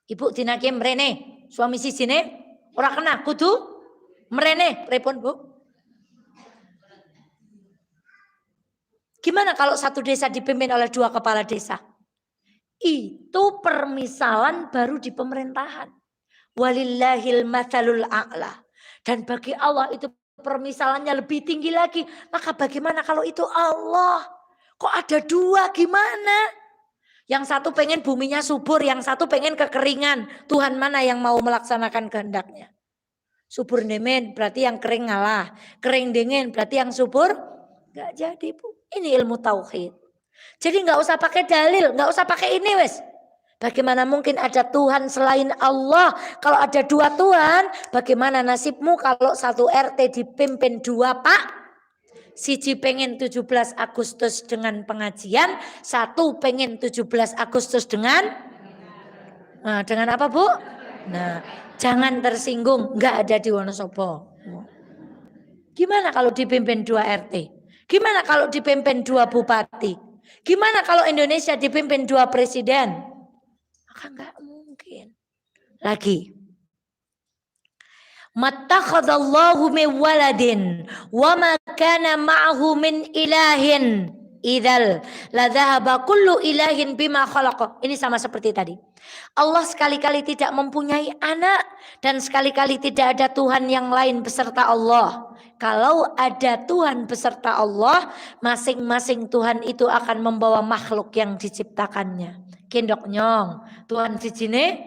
Ibu dinake mrene, suami sisine ora kena kudu mrene, repon Bu. Gimana kalau satu desa dipimpin oleh dua kepala desa? Itu permisalan baru di pemerintahan. Walillahil matsalul a'la. Dan bagi Allah itu permisalannya lebih tinggi lagi. Maka bagaimana kalau itu Allah? Kok ada dua gimana? Yang satu pengen buminya subur, yang satu pengen kekeringan. Tuhan mana yang mau melaksanakan kehendaknya? Subur demen berarti yang kering ngalah. Kering dingin berarti yang subur gak jadi Bu. Ini ilmu tauhid. Jadi gak usah pakai dalil, gak usah pakai ini wes. Bagaimana mungkin ada Tuhan selain Allah? Kalau ada dua Tuhan, bagaimana nasibmu kalau satu RT dipimpin dua Pak? Siji pengen 17 Agustus dengan pengajian, satu pengen 17 Agustus dengan apa Bu? Nah, jangan tersinggung, nggak ada di Wonosobo. Gimana kalau dipimpin 2 RT? Gimana kalau dipimpin 2 bupati? Gimana kalau Indonesia dipimpin 2 presiden? Maka nggak mungkin. Lagi. Mattakhadallahu min waladin wa ma kana ma'ahu min ilahin idzal la dhahaba kullu ilahin bima khalaqa. Ini sama seperti tadi. Allah sekali-kali tidak mempunyai anak dan sekali-kali tidak ada Tuhan yang lain beserta Allah. Kalau ada Tuhan beserta Allah, masing-masing Tuhan itu akan membawa makhluk yang diciptakannya. Kendok nyong, Tuhan sijine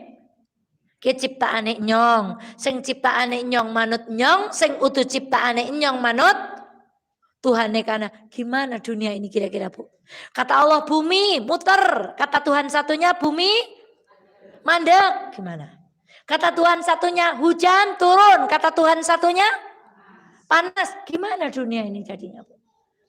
ki ciptaane nyong, sing ciptaane nyong manut nyong, sing utuh ciptaane nyong manut Tuhane kana. Gimana dunia ini kira-kira, Bu? Kata Allah bumi muter, kata Tuhan satunya bumi mandek. Gimana? Kata Tuhan satunya hujan turun, kata Tuhan satunya panas. Gimana dunia ini jadinya, Bu?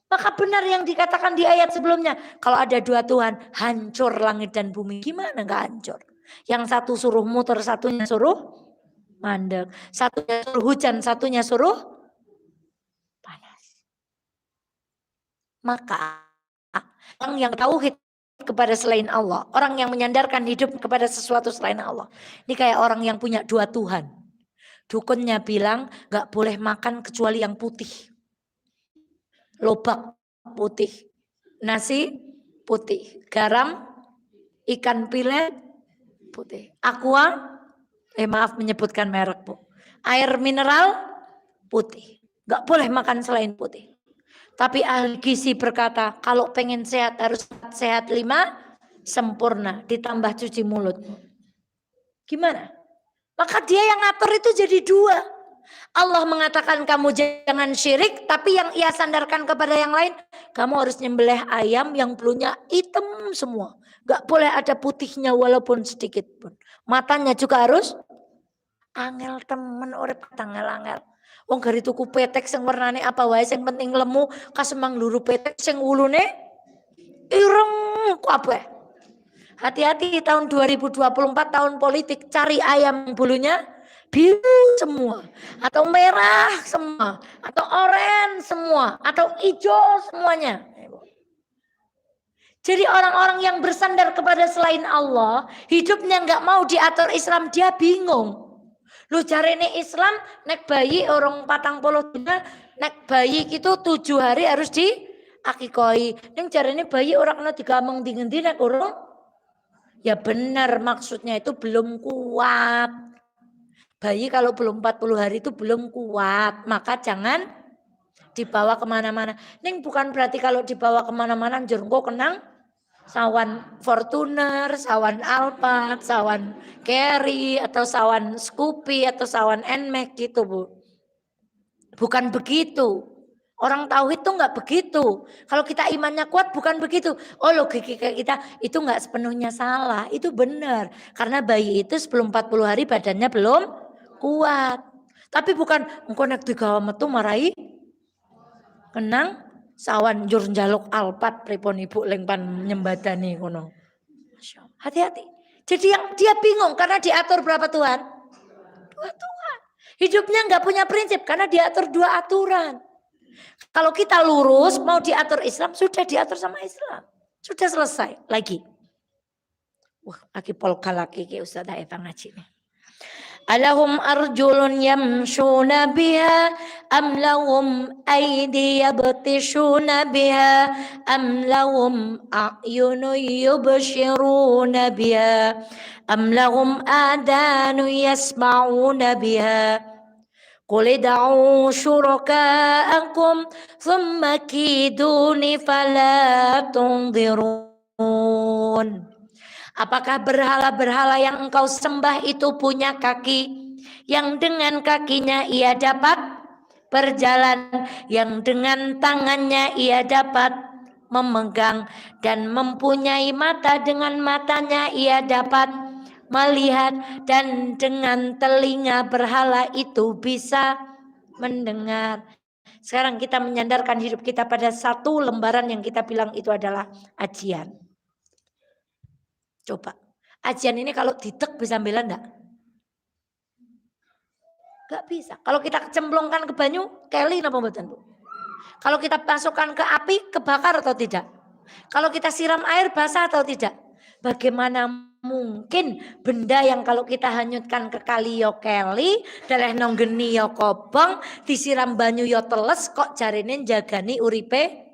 Maka benar yang dikatakan di ayat sebelumnya, kalau ada 2 Tuhan, hancur langit dan bumi. Gimana nggak hancur? Yang satu suruh muter, satunya suruh mandek. Satunya suruh hujan, satunya suruh panas. Maka orang yang tauhid kepada selain Allah, orang yang menyandarkan hidup kepada sesuatu selain Allah, ini kayak orang yang punya 2 Tuhan. Dukunnya bilang gak boleh makan kecuali yang putih. Lobak putih, nasi putih, garam, ikan pilet putih, aqua, maaf menyebutkan merek, Bu, air mineral putih, gak boleh makan selain putih. Tapi ahli gizi berkata kalau pengen sehat harus sehat 5 sempurna ditambah cuci mulut. Gimana? Maka dia yang ngatur itu jadi 2. Allah mengatakan kamu jangan syirik, tapi yang ia sandarkan kepada yang lain, kamu harus nyembelih ayam yang bulunya hitam semua. Gak boleh ada putihnya walaupun sedikit pun. Matanya juga harus angel temen urip tanggal-angel. Wong gari tuku petek sing warnane apa wae sing penting lemu kasemang luru petek sing wulune ireng kabeh. Hati-hati tahun 2024 tahun politik, cari ayam bulunya biru semua atau merah semua atau oranye semua atau hijau semuanya. Jadi orang-orang yang bersandar kepada selain Allah, hidupnya nggak mau diatur Islam, dia bingung. Lu jarene Islam nek bayi orang 40 dina, nek bayi itu 7 hari harus di akikoi. Ning jarene bayi orang kena digameng di nek urung. Ya benar, maksudnya itu belum kuat. Bayi kalau belum 40 hari itu belum kuat, maka jangan dibawa kemana-mana. Ning bukan berarti kalau dibawa kemana-mana jengko kenang sawan Fortuner, sawan Alphard, sawan Carry atau sawan Scoopy atau sawan Nmax gitu, Bu. Bukan begitu. Orang tauhid tuh nggak begitu. Kalau kita imannya kuat bukan begitu. Oh logika kita itu nggak sepenuhnya salah. Itu benar. Karena bayi itu sebelum 40 hari badannya belum kuat. Tapi bukan engkau nek digawa metu marai kenang sawan jur njaluk alpat pripun ibu lengpan nyembadani kono. Hati-hati. Jadi yang dia bingung karena diatur berapa Tuhan? 2 Tuhan. Hidupnya nggak punya prinsip karena diatur 2 aturan. Kalau kita lurus mau diatur Islam sudah diatur sama Islam. Sudah selesai. Lagi. Wah, lagi polka lagi ke Ustazah Eva ngaji nih. Alahum arjulun yamshuna biha am lahum aidi yabtishuna biha am lahum a'yunu yubshiruna biha am lahum adanu yasma'una biha qul id'u syuraka'akum thumma kiduni fala tunzirun. Apakah berhala-berhala yang engkau sembah itu punya kaki, yang dengan kakinya ia dapat berjalan, yang dengan tangannya ia dapat memegang, dan mempunyai mata, dengan matanya ia dapat melihat, dan dengan telinga berhala itu bisa mendengar. Sekarang kita menyandarkan hidup kita pada 1 lembaran yang kita bilang itu adalah ajian. Coba, ajian ini kalau ditek bisa bela enggak? Gak bisa. Kalau kita cemplungkan ke banyu, keli napa mboten, Bu? Kalau kita masukkan ke api, kebakar atau tidak? Kalau kita siram air, basah atau tidak? Bagaimana mungkin benda yang kalau kita hanyutkan ke kali yo keli, daleh nang geni yo kobong, disiram banyu yo teles, kok jarine jagani uripe?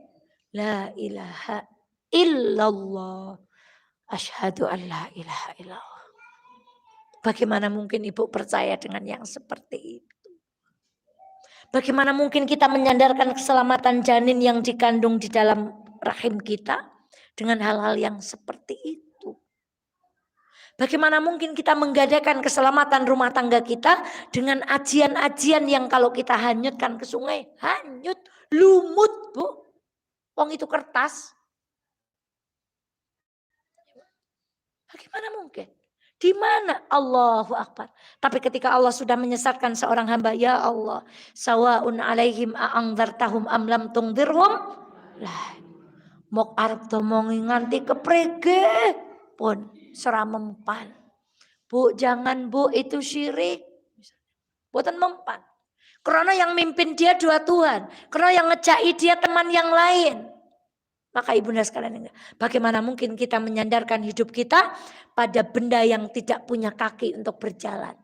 La ilaha illallah. Asyhadu an la ilaha illallah. Bagaimana mungkin ibu percaya dengan yang seperti itu? Bagaimana mungkin kita menyandarkan keselamatan janin yang dikandung di dalam rahim kita dengan hal-hal yang seperti itu? Bagaimana mungkin kita menggadaikan keselamatan rumah tangga kita dengan ajian-ajian yang kalau kita hanyutkan ke sungai, hanyut, lumut, Bu. Wong itu kertas. Bagaimana mungkin? Di mana? Allahu Akbar. Tapi ketika Allah sudah menyesatkan seorang hamba, ya Allah, sawaun alaihim a'angdartahum am lam tungdirhum. Lah, mok arep domongi nganti keprege pun sera mempan. Bu, jangan Bu, itu syirik. Boten mempan. Karena yang mimpin dia dua Tuhan. Karena yang ngejai dia teman yang lain. Maka ibunda sekalian, bagaimana mungkin kita menyandarkan hidup kita pada benda yang tidak punya kaki untuk berjalan.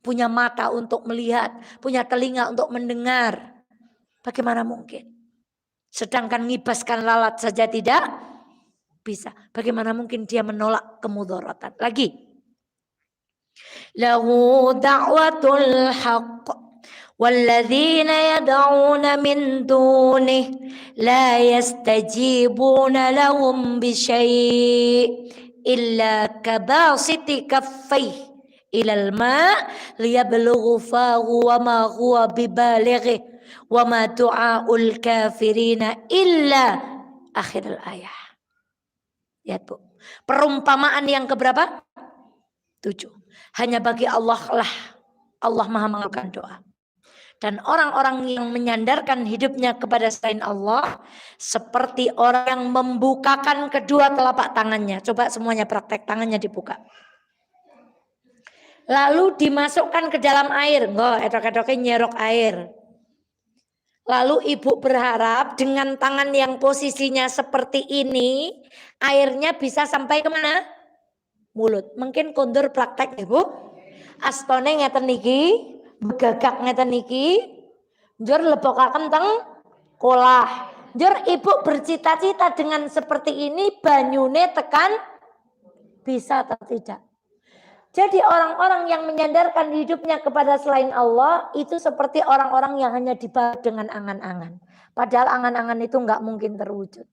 Punya mata untuk melihat, punya telinga untuk mendengar. Bagaimana mungkin? Sedangkan ngibaskan lalat saja tidak bisa. Bagaimana mungkin dia menolak kemudaratan? Lagi. Lahu da'watul haqq. والذين يدعون من دونه لا يستجيبون لهم بشيء إلا كباسط كفيه إلى الماء ليبلغ فاه وما هو ببالغه وما دعاء الكافرين إلا آخر الآية. Lihat Bu, perumpamaan yang keberapa? 7. Hanya bagi Allah lah Allah Maha mengabulkan doa. Dan orang-orang yang menyandarkan hidupnya kepada selain Allah seperti orang yang membukakan kedua telapak tangannya. Coba semuanya praktek, tangannya dibuka. Lalu dimasukkan ke dalam air. Enggak, edok-edoknya nyerok air. Lalu ibu berharap dengan tangan yang posisinya seperti ini, airnya bisa sampai kemana? Mulut. Mungkin kondur praktek ibu. Astone ngeten niki. Begagak ngeten niki, njur lebokaken teng kolah. Njur ibu bercita-cita dengan seperti ini banyune tekan bisa atau tidak. Jadi orang-orang yang menyandarkan hidupnya kepada selain Allah itu seperti orang-orang yang hanya dibalut dengan angan-angan. Padahal angan-angan itu enggak mungkin terwujud.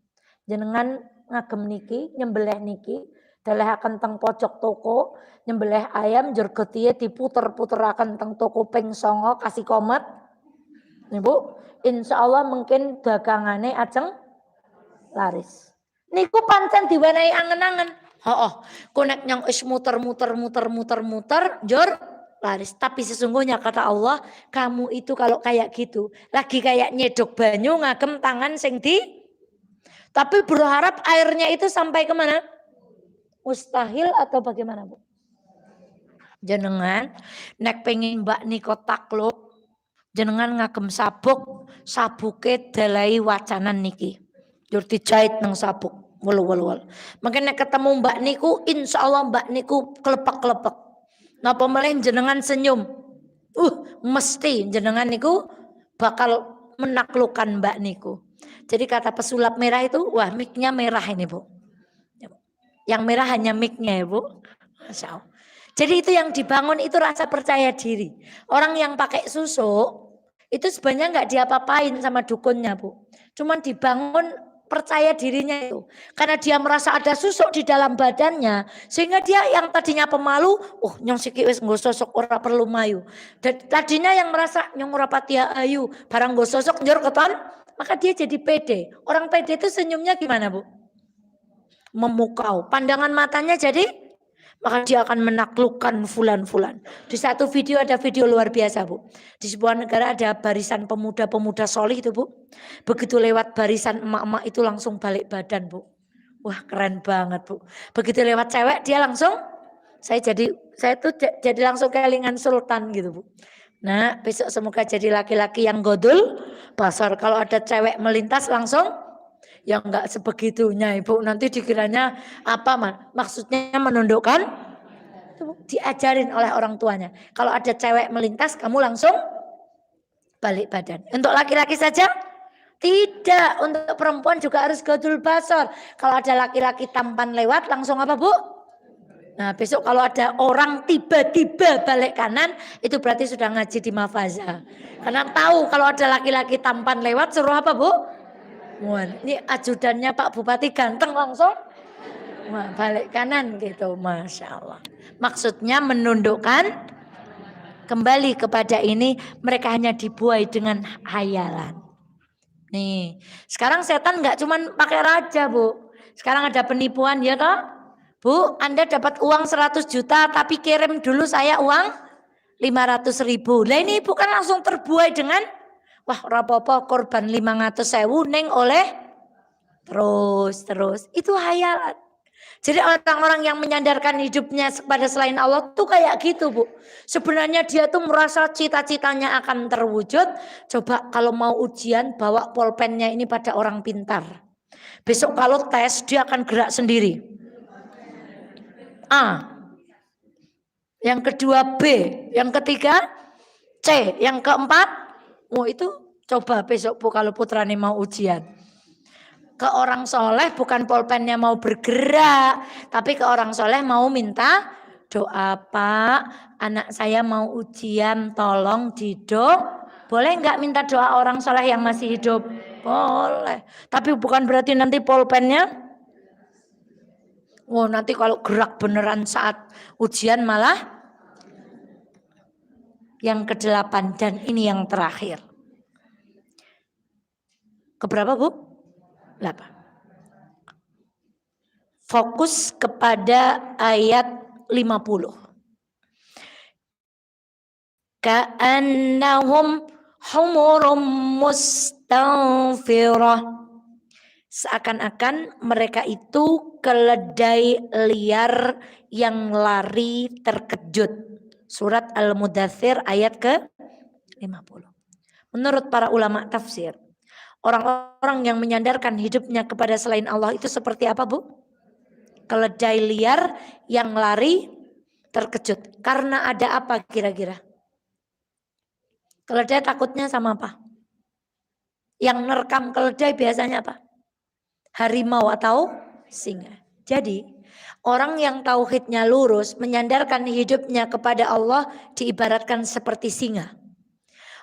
Jenengan ngagem niki, nyembelih niki, dalahaken teng pojok toko, nyembelih ayam njur getihe diputer-puteraken teng toko ping 9 kasih komat. Ibu, insyaallah mungkin dagangane ajeng laris. Niku pancen diwenehi angen-angen. Heeh, ku nek nyang wis muter-muter njur laris. Tapi sesungguhnya kata Allah, kamu itu kalau kayak gitu, lagi kayak nyedok banyu ngagem tangan sing di, tapi berharap airnya itu sampai kemana? Mustahil atau bagaimana Bu? Jenengan nek pengen mbak niko takluk, jenengan ngagem sabuk, sabuke dalai wacanan niki. Jur dijahit nang sabuk, wol. Mungkin nek ketemu mbak niku, insyaallah mbak niku kelepek-kelepek. Napa meleh jenengan senyum? Mesti jenengan niku bakal menaklukkan mbak niku. Jadi kata pesulap merah itu, wah mic-nya merah ini Bu. Yang merah hanya mic-nya ya Bu. Masya Allah. Jadi itu yang dibangun itu rasa percaya diri. Orang yang pakai susuk itu sebenarnya nggak diapa-apain sama dukunnya Bu. Cuman dibangun percaya dirinya itu. Karena dia merasa ada susuk di dalam badannya. Sehingga dia yang tadinya pemalu, nyong siki wis nggo sosok ora perlu mayu. Dan tadinya yang merasa nyong ora pati ayu, barang nggo sosok njur keton, maka dia jadi pede. Orang pede itu senyumnya gimana Bu? Memukau. Pandangan matanya jadi, maka dia akan menaklukkan fulan-fulan. Di satu video ada video luar biasa Bu. Di sebuah negara ada barisan pemuda-pemuda solih itu Bu. Begitu lewat barisan emak-emak itu langsung balik badan Bu. Wah keren banget Bu. Begitu lewat cewek dia langsung, saya tuh jadi langsung kelingan sultan gitu Bu. Nah, besok semoga jadi laki-laki yang godul basar. Kalau ada cewek melintas langsung, ya enggak sebegitunya Ibu. Nanti dikiranya apa maksudnya menundukkan? Itu diajarin oleh orang tuanya. Kalau ada cewek melintas, kamu langsung balik badan. Untuk laki-laki saja? Tidak. Untuk perempuan juga harus godul basar. Kalau ada laki-laki tampan lewat, langsung apa Bu? Nah besok kalau ada orang tiba-tiba balik kanan, itu berarti sudah ngaji di Mafaza. Karena tahu kalau ada laki-laki tampan lewat, suruh apa Bu? Wah, ini ajudannya Pak Bupati ganteng langsung. Wah, balik kanan gitu, Masya Allah. Maksudnya menundukkan kembali kepada ini, mereka hanya dibuai dengan hayalan. Nih, sekarang setan nggak cuman pakai raja Bu. Sekarang ada penipuan ya toh? Bu, Anda dapat uang 100 juta tapi kirim dulu saya uang 500.000. Lah ini bukan langsung terbuai dengan wah rapopo korban 500.000 neng oleh terus. Itu hayalan. Jadi orang-orang yang menyandarkan hidupnya kepada selain Allah tuh kayak gitu Bu. Sebenarnya dia tuh merasa cita-citanya akan terwujud. Coba kalau mau ujian bawa pulpennya ini pada orang pintar. Besok kalau tes dia akan gerak sendiri. A. Yang kedua B. Yang ketiga C. Yang keempat. Oh itu coba besok Bu kalau putrane mau ujian. Ke orang soleh bukan pulpennya mau bergerak, tapi ke orang soleh mau minta doa Pak, anak saya mau ujian tolong boleh nggak minta doa orang soleh yang masih hidup? Boleh, tapi bukan berarti nanti pulpennya, nanti kalau gerak beneran saat ujian malah yang ke-8 dan ini yang terakhir. Keberapa Bu? 8. Fokus kepada ayat 50. Ka'annahum humurum mustanfirah. Seakan-akan mereka itu keledai liar yang lari terkejut. Surat Al-Mudaththir ayat ke-50. Menurut para ulama tafsir, orang-orang yang menyandarkan hidupnya kepada selain Allah itu seperti apa Bu? Keledai liar yang lari terkejut. Karena ada apa kira-kira? Keledai takutnya sama apa? Yang nerekam keledai biasanya apa? Harimau atau singa. Jadi orang yang tauhidnya lurus menyandarkan hidupnya kepada Allah diibaratkan seperti singa.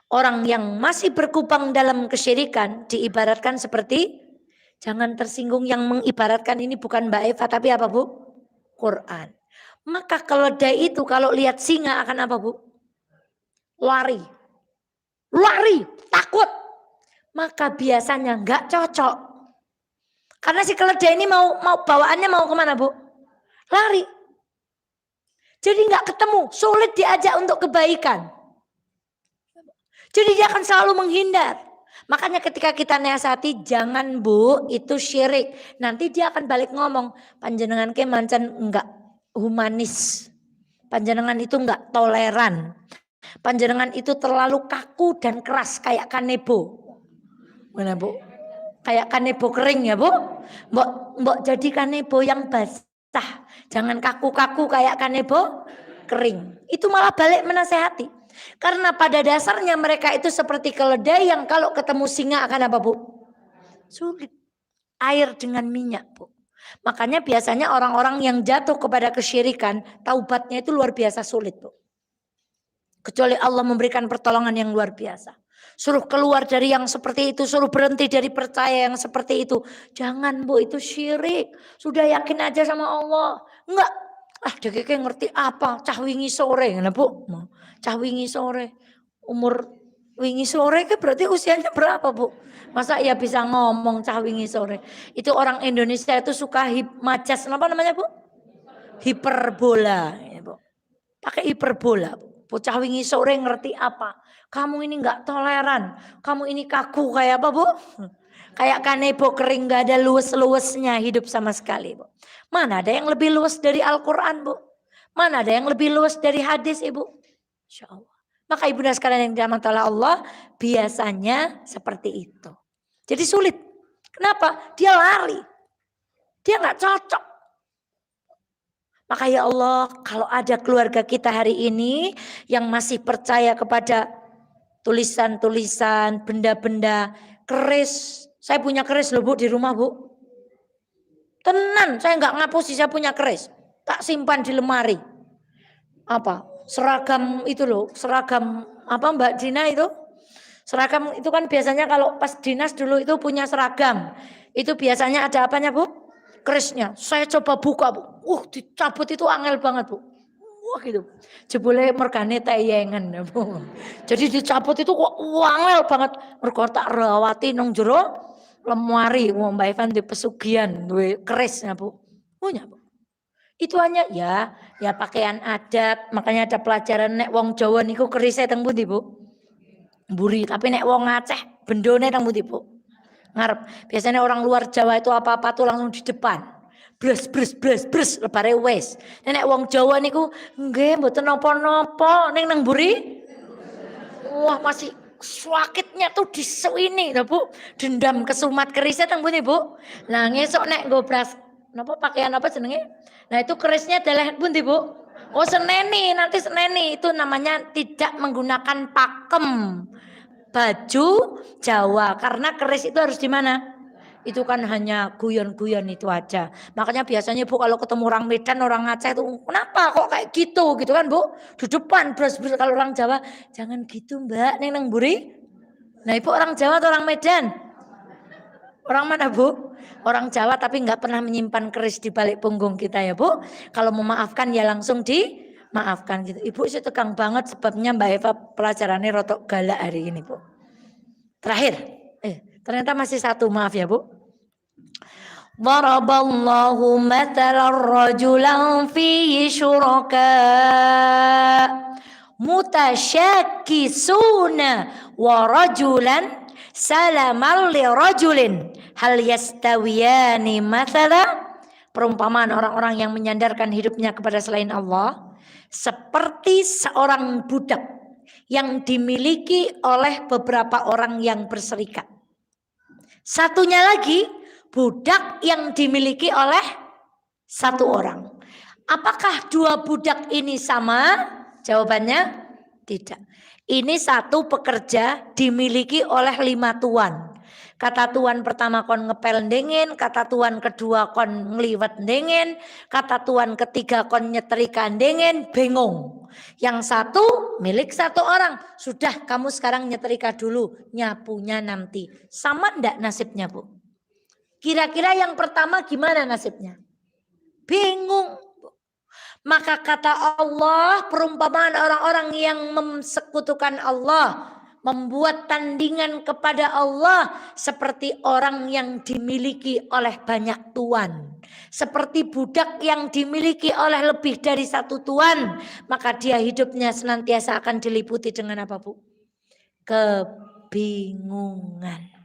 Orang yang masih berkubang dalam kesyirikan diibaratkan seperti, jangan tersinggung yang mengibaratkan ini bukan Mbak Eva tapi apa Bu? Quran. Maka keledai itu kalau lihat singa akan apa Bu? Lari, takut. Maka biasanya nggak cocok. Karena si keledai ini mau bawaannya mau kemana Bu? Lari. Jadi nggak ketemu, sulit diajak untuk kebaikan. Jadi dia akan selalu menghindar. Makanya ketika kita nasihati, jangan Bu, itu syirik. Nanti dia akan balik ngomong, panjenengan ke mancan enggak humanis. Panjenengan itu enggak toleran. Panjenengan itu terlalu kaku dan keras kayak kanebo. Mana Bu? Kayak kanebo kering ya Bu. Mbok jadi kanebo yang basah. Jangan kaku-kaku kayak kanebo kering. Itu malah balik menasehati. Karena pada dasarnya mereka itu seperti keledai yang kalau ketemu singa akan apa Bu? Sulit. Air dengan minyak Bu. Makanya biasanya orang-orang yang jatuh kepada kesyirikan, taubatnya itu luar biasa sulit Bu. Kecuali Allah memberikan pertolongan yang luar biasa. Suruh keluar dari yang seperti itu, suruh berhenti dari percaya yang seperti itu. Jangan Bu, itu syirik. Sudah yakin aja sama Allah. Enggak. Dia ngerti apa? Cah wingi sore, nah Bu. Cah wingi sore. Umur wingi sore kan berarti usianya berapa Bu? Masa ya bisa ngomong cah wingi sore? Itu orang Indonesia itu suka majas, apa namanya Bu? Hiperbola, ya Bu. Pakai hiperbola. Bocah wingi sore ngerti apa? Kamu ini nggak toleran. Kamu ini kaku kayak apa Bu? Kayak kanebo kering, nggak ada luwes-luwesnya hidup sama sekali Bu. Mana ada yang lebih luwes dari Al-Quran Bu? Mana ada yang lebih luwes dari hadis Ibu? Insya Allah. Maka ibunda sekalian yang dirahmati oleh Allah, biasanya seperti itu. Jadi sulit. Kenapa? Dia lari. Dia nggak cocok. Maka ya Allah, kalau ada keluarga kita hari ini yang masih percaya kepada tulisan-tulisan, benda-benda, keris. Saya punya keris loh Bu di rumah Bu. Tenan, saya nggak ngapusi, saya punya keris. Tak simpan di lemari. Apa? Seragam itu loh, seragam apa Mbak Dina itu? Seragam itu kan biasanya kalau pas dinas dulu itu punya seragam. Itu biasanya ada apanya Bu? Kerisnya. Saya coba buka Bu. Dicabut itu angel banget Bu. Wah gitu. Jebule mergane tayengen Bu. Jadi dicabut itu kok angel banget. Mergo tak rawati nang jero lemari. Wong Mbak Evan di pesugihan duwe kerisnya Bu. Punya Bu. Itu hanya ya pakaian adat. Makanya ada pelajaran nek wong Jawa niku kerise teng pundi Bu? Mburi, tapi nek wong Aceh bendone nang pundi, Bu? Ngarep. Biasanya orang luar Jawa itu apa-apa tuh langsung di depan. Bres bres bres bres lebare wes. Nek wong Jawa niku nggih mboten napa-napa ning nang mburi. Wah, masih sakitnya tuh disuwini lho, Bu. Dendam kesumat kerisnya teng pundi, Bu? Lah ngesuk nek nggo bras napa pakaian apa jenenge? Nah, itu kerisnya dalah pundi, Bu? Oh, seneni, nanti seneni. Itu namanya tidak menggunakan pakem. Baju Jawa karena keris itu harus di mana? Itu kan hanya guyon-guyon itu aja. Makanya biasanya Bu kalau ketemu orang Medan, orang Aceh itu kenapa kok kayak gitu kan Bu? Di depan bros-bros. Kalau orang Jawa jangan gitu Mbak, neng buri. Nah Ibu orang Jawa atau orang Medan? Orang mana Bu? Orang Jawa tapi nggak pernah menyimpan keris di balik punggung kita ya Bu. Kalau memaafkan ya langsung dimaafkan gitu. Ibu sih tegang banget sebabnya Mbak Eva pelajarannya rotok galak hari ini Bu. Terakhir, ternyata masih satu, maaf ya Bu. Daraballahu mathalan rajulan fihi syuraka mutasyakisuna wa rajulan salaman li rajulin hal yastawiyani mathala. Perumpamaan orang-orang yang menyandarkan hidupnya kepada selain Allah seperti seorang budak yang dimiliki oleh beberapa orang yang berserikat. Satunya lagi budak yang dimiliki oleh satu orang. Apakah dua budak ini sama? Jawabannya tidak. Ini satu pekerja dimiliki oleh 5 tuan. Kata tuan pertama kon ngepel ndengin, kata tuan kedua kon ngliwet ndengin, kata tuan ketiga kon nyetrika ndengin, bingung. Yang satu milik satu orang. Sudah kamu sekarang nyetrika dulu, nyapunya nanti. Sama ndak nasibnya Bu? Kira-kira yang pertama gimana nasibnya? Bingung. Maka kata Allah, perumpamaan orang-orang yang mensekutukan Allah, membuat tandingan kepada Allah seperti orang yang dimiliki oleh banyak tuan. Seperti budak yang dimiliki oleh lebih dari satu tuan. Maka dia hidupnya senantiasa akan diliputi dengan apa Bu? Kebingungan.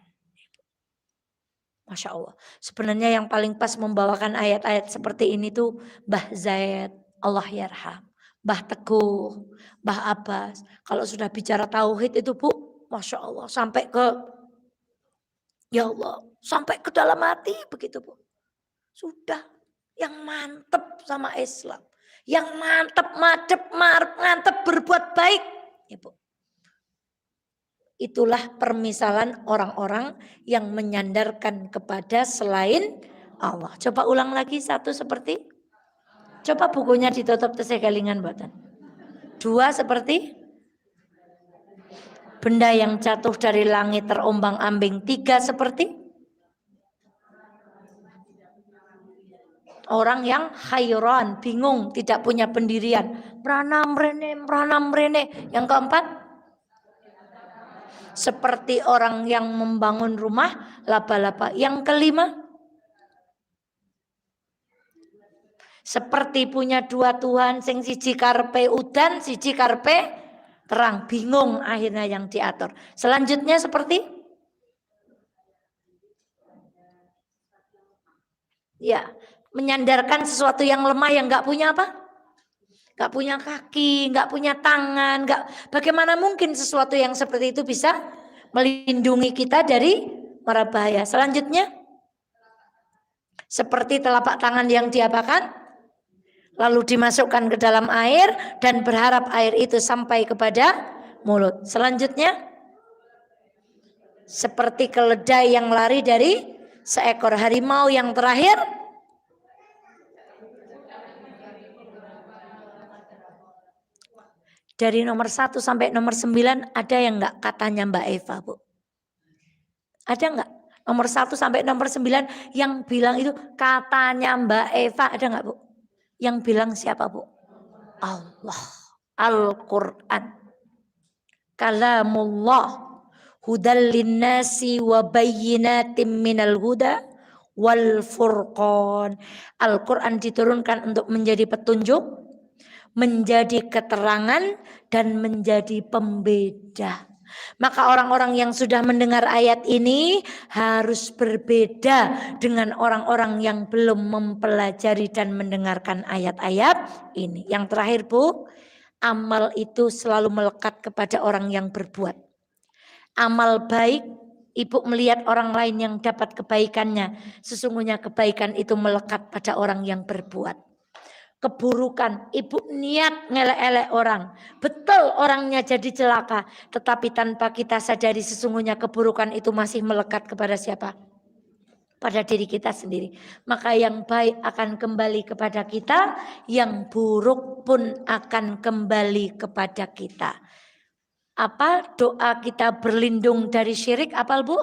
Masya Allah. Sebenarnya yang paling pas membawakan ayat-ayat seperti ini tuh Mbah Zaid, Allah yarham. Mbah Teguh, Mbah Abbas. Kalau sudah bicara tauhid itu Bu, Masya Allah. Sampai ke, ya Allah, sampai ke dalam hati begitu Bu. Sudah, yang mantep sama Islam. Yang mantep, madep, mantep berbuat baik. Ya Bu. Itulah permisalan orang-orang yang menyandarkan kepada selain Allah. Coba ulang lagi satu seperti. Coba bukunya ditutup tesegalingan buatan. 2 seperti. Benda yang jatuh dari langit terombang-ambing. 3 seperti. Orang yang khairan, bingung, tidak punya pendirian. Merana merene. Yang keempat. Seperti orang yang membangun rumah laba-laba. Yang kelima, seperti punya 2 Tuhan, sing siji karpe udan, siji karpe terang, bingung akhirnya yang diatur. Selanjutnya seperti ya menyandarkan sesuatu yang lemah yang nggak punya apa? Gak punya kaki, gak punya tangan, bagaimana mungkin sesuatu yang seperti itu bisa melindungi kita dari mara bahaya. Selanjutnya, seperti telapak tangan yang diapakan, lalu dimasukkan ke dalam air dan berharap air itu sampai kepada mulut. Selanjutnya, seperti keledai yang lari dari seekor harimau. Yang terakhir, dari nomor 1 sampai nomor 9 ada yang enggak katanya Mbak Eva, Bu? Ada enggak? Nomor 1 sampai nomor 9 yang bilang itu katanya Mbak Eva, ada enggak, Bu? Yang bilang siapa, Bu? Allah. Al-Quran. Kalamullah. Hudal linnasi wa bayyinatim minal huda wal furqan. Al-Quran diturunkan untuk menjadi petunjuk, menjadi keterangan, dan menjadi pembeda. Maka orang-orang yang sudah mendengar ayat ini harus berbeda dengan orang-orang yang belum mempelajari dan mendengarkan ayat-ayat ini. Yang terakhir, Bu, amal itu selalu melekat kepada orang yang berbuat. Amal baik, Ibu melihat orang lain yang dapat kebaikannya, sesungguhnya kebaikan itu melekat pada orang yang berbuat. Keburukan, Ibu niat ngelek-elek orang, betul orangnya jadi celaka, tetapi tanpa kita sadari sesungguhnya keburukan itu masih melekat kepada siapa? Pada diri kita sendiri. Maka yang baik akan kembali kepada kita, yang buruk pun akan kembali kepada kita. Apa doa kita berlindung dari syirik? Apa, Bu?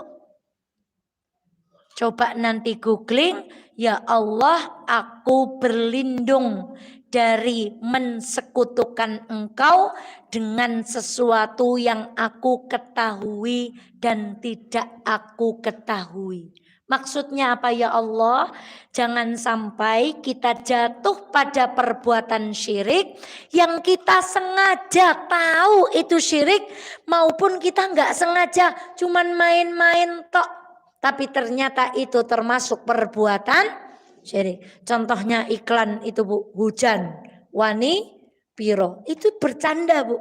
Coba nanti googling, ya Allah aku berlindung dari mensekutukan Engkau dengan sesuatu yang aku ketahui dan tidak aku ketahui. Maksudnya apa ya Allah? Jangan sampai kita jatuh pada perbuatan syirik yang kita sengaja tahu itu syirik maupun kita nggak sengaja cuman main-main tok. Tapi ternyata itu termasuk perbuatan syirik. Contohnya iklan itu, Bu, hujan wani piro. Itu bercanda, Bu.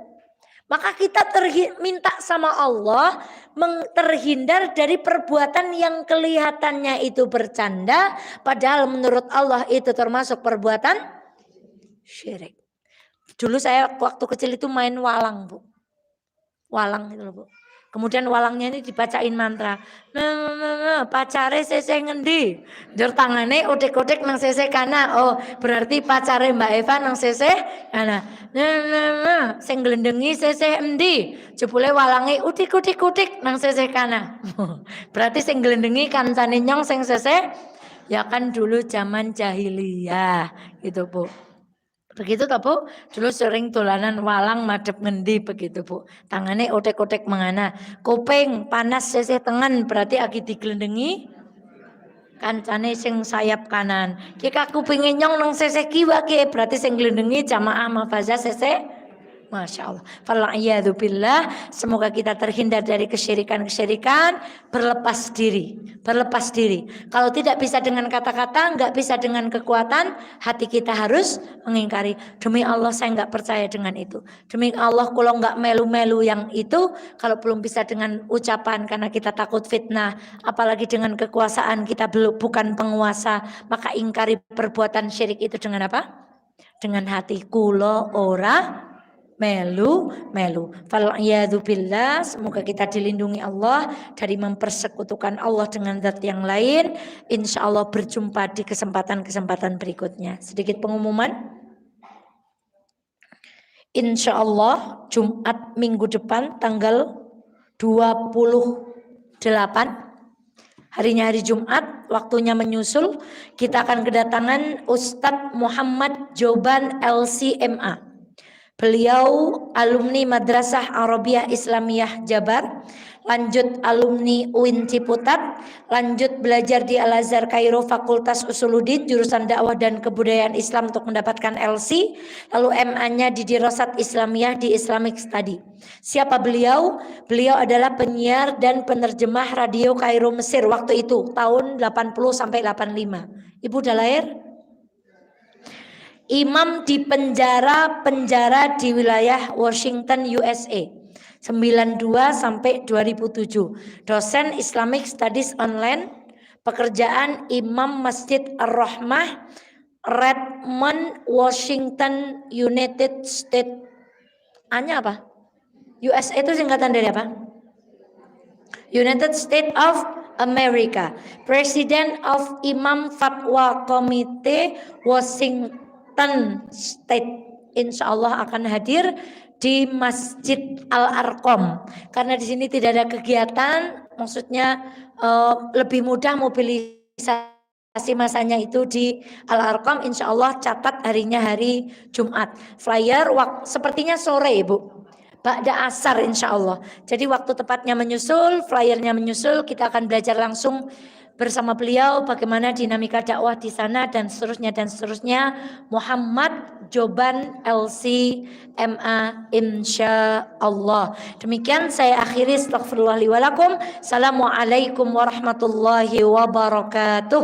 Maka kita minta sama Allah terhindar dari perbuatan yang kelihatannya itu bercanda. Padahal menurut Allah itu termasuk perbuatan syirik. Dulu saya waktu kecil itu main walang, Bu. Walang itu loh, Bu. Kemudian walangnya ini dibacain mantra. Pacare sese ngendi? Jur tangane otek-otek nang sese kana. Oh, berarti pacare Mbak Eva nang sese kana. Sing glendengi sese endi? Jebule walange utik-utik-utik nang sese kana. Berarti sing glendengi kancane nyong sing sese ya kan dulu zaman jahiliyah gitu, Bu. Begitu toh, Bu? Dulu sering dolanan walang madep ngendi begitu, Bu. Tangannya otek-otek mengana. Kuping panas seseh tengen berarti agi diglendengi kancane sing sayap kanan. Jika kupinge nyong nang seseh kiwa ke berarti sing glendengi jamaah mafazah seseh. Masya Allah. Fal'iyadzubillah. Semoga kita terhindar dari kesyirikan-kesyirikan. Berlepas diri. Berlepas diri. Kalau tidak bisa dengan kata-kata, nggak bisa dengan kekuatan, hati kita harus mengingkari. Demi Allah saya nggak percaya dengan itu. Demi Allah kalau nggak melu-melu yang itu, kalau belum bisa dengan ucapan karena kita takut fitnah, apalagi dengan kekuasaan kita belum bukan penguasa, maka ingkari perbuatan syirik itu dengan apa? Dengan hati. Kulo ora melu. Fal'iyadzubillah. Semoga kita dilindungi Allah dari mempersekutukan Allah dengan zat yang lain. Insya Allah berjumpa di kesempatan-kesempatan berikutnya. Sedikit pengumuman. Insya Allah Jumat minggu depan tanggal 28, harinya hari Jumat, waktunya menyusul, kita akan kedatangan Ustadz Muhammad Joban LCMA. Beliau alumni Madrasah Arabiyah Islamiyah Jabar, lanjut alumni UIN Ciputat, lanjut belajar di Al-Azhar Kairo Fakultas Usuluddin jurusan dakwah dan kebudayaan Islam untuk mendapatkan LC, lalu MA-nya di Dirasat Islamiyah di Islamic Study. Siapa beliau? Beliau adalah penyiar dan penerjemah radio Kairo Mesir waktu itu tahun 80 sampai 85. Ibu udah lahir? Imam di penjara di wilayah Washington, USA. 92 sampai 2007. Dosen Islamic Studies online. Pekerjaan Imam Masjid Ar-Rahmah, Redmond, Washington, United States. A-nya apa? USA itu singkatan dari apa? United States of America. President of Imam Fatwa Committee, Washington State. Insya Allah akan hadir di Masjid Al-Arqam. Karena di sini tidak ada kegiatan, maksudnya lebih mudah mobilisasi masanya itu di Al-Arqam. Insya Allah catat harinya hari Jumat. Flyer sepertinya sore Ibu. Ba'da asar insya Allah. Jadi waktu tepatnya menyusul, flyernya menyusul, kita akan belajar langsung bersama beliau bagaimana dinamika dakwah di sana dan seterusnya dan seterusnya. Muhammad Joban LC MA insya Allah. Demikian saya akhiri. Astaghfirullah li wa lakum. Assalamualaikum warahmatullahi wabarakatuh.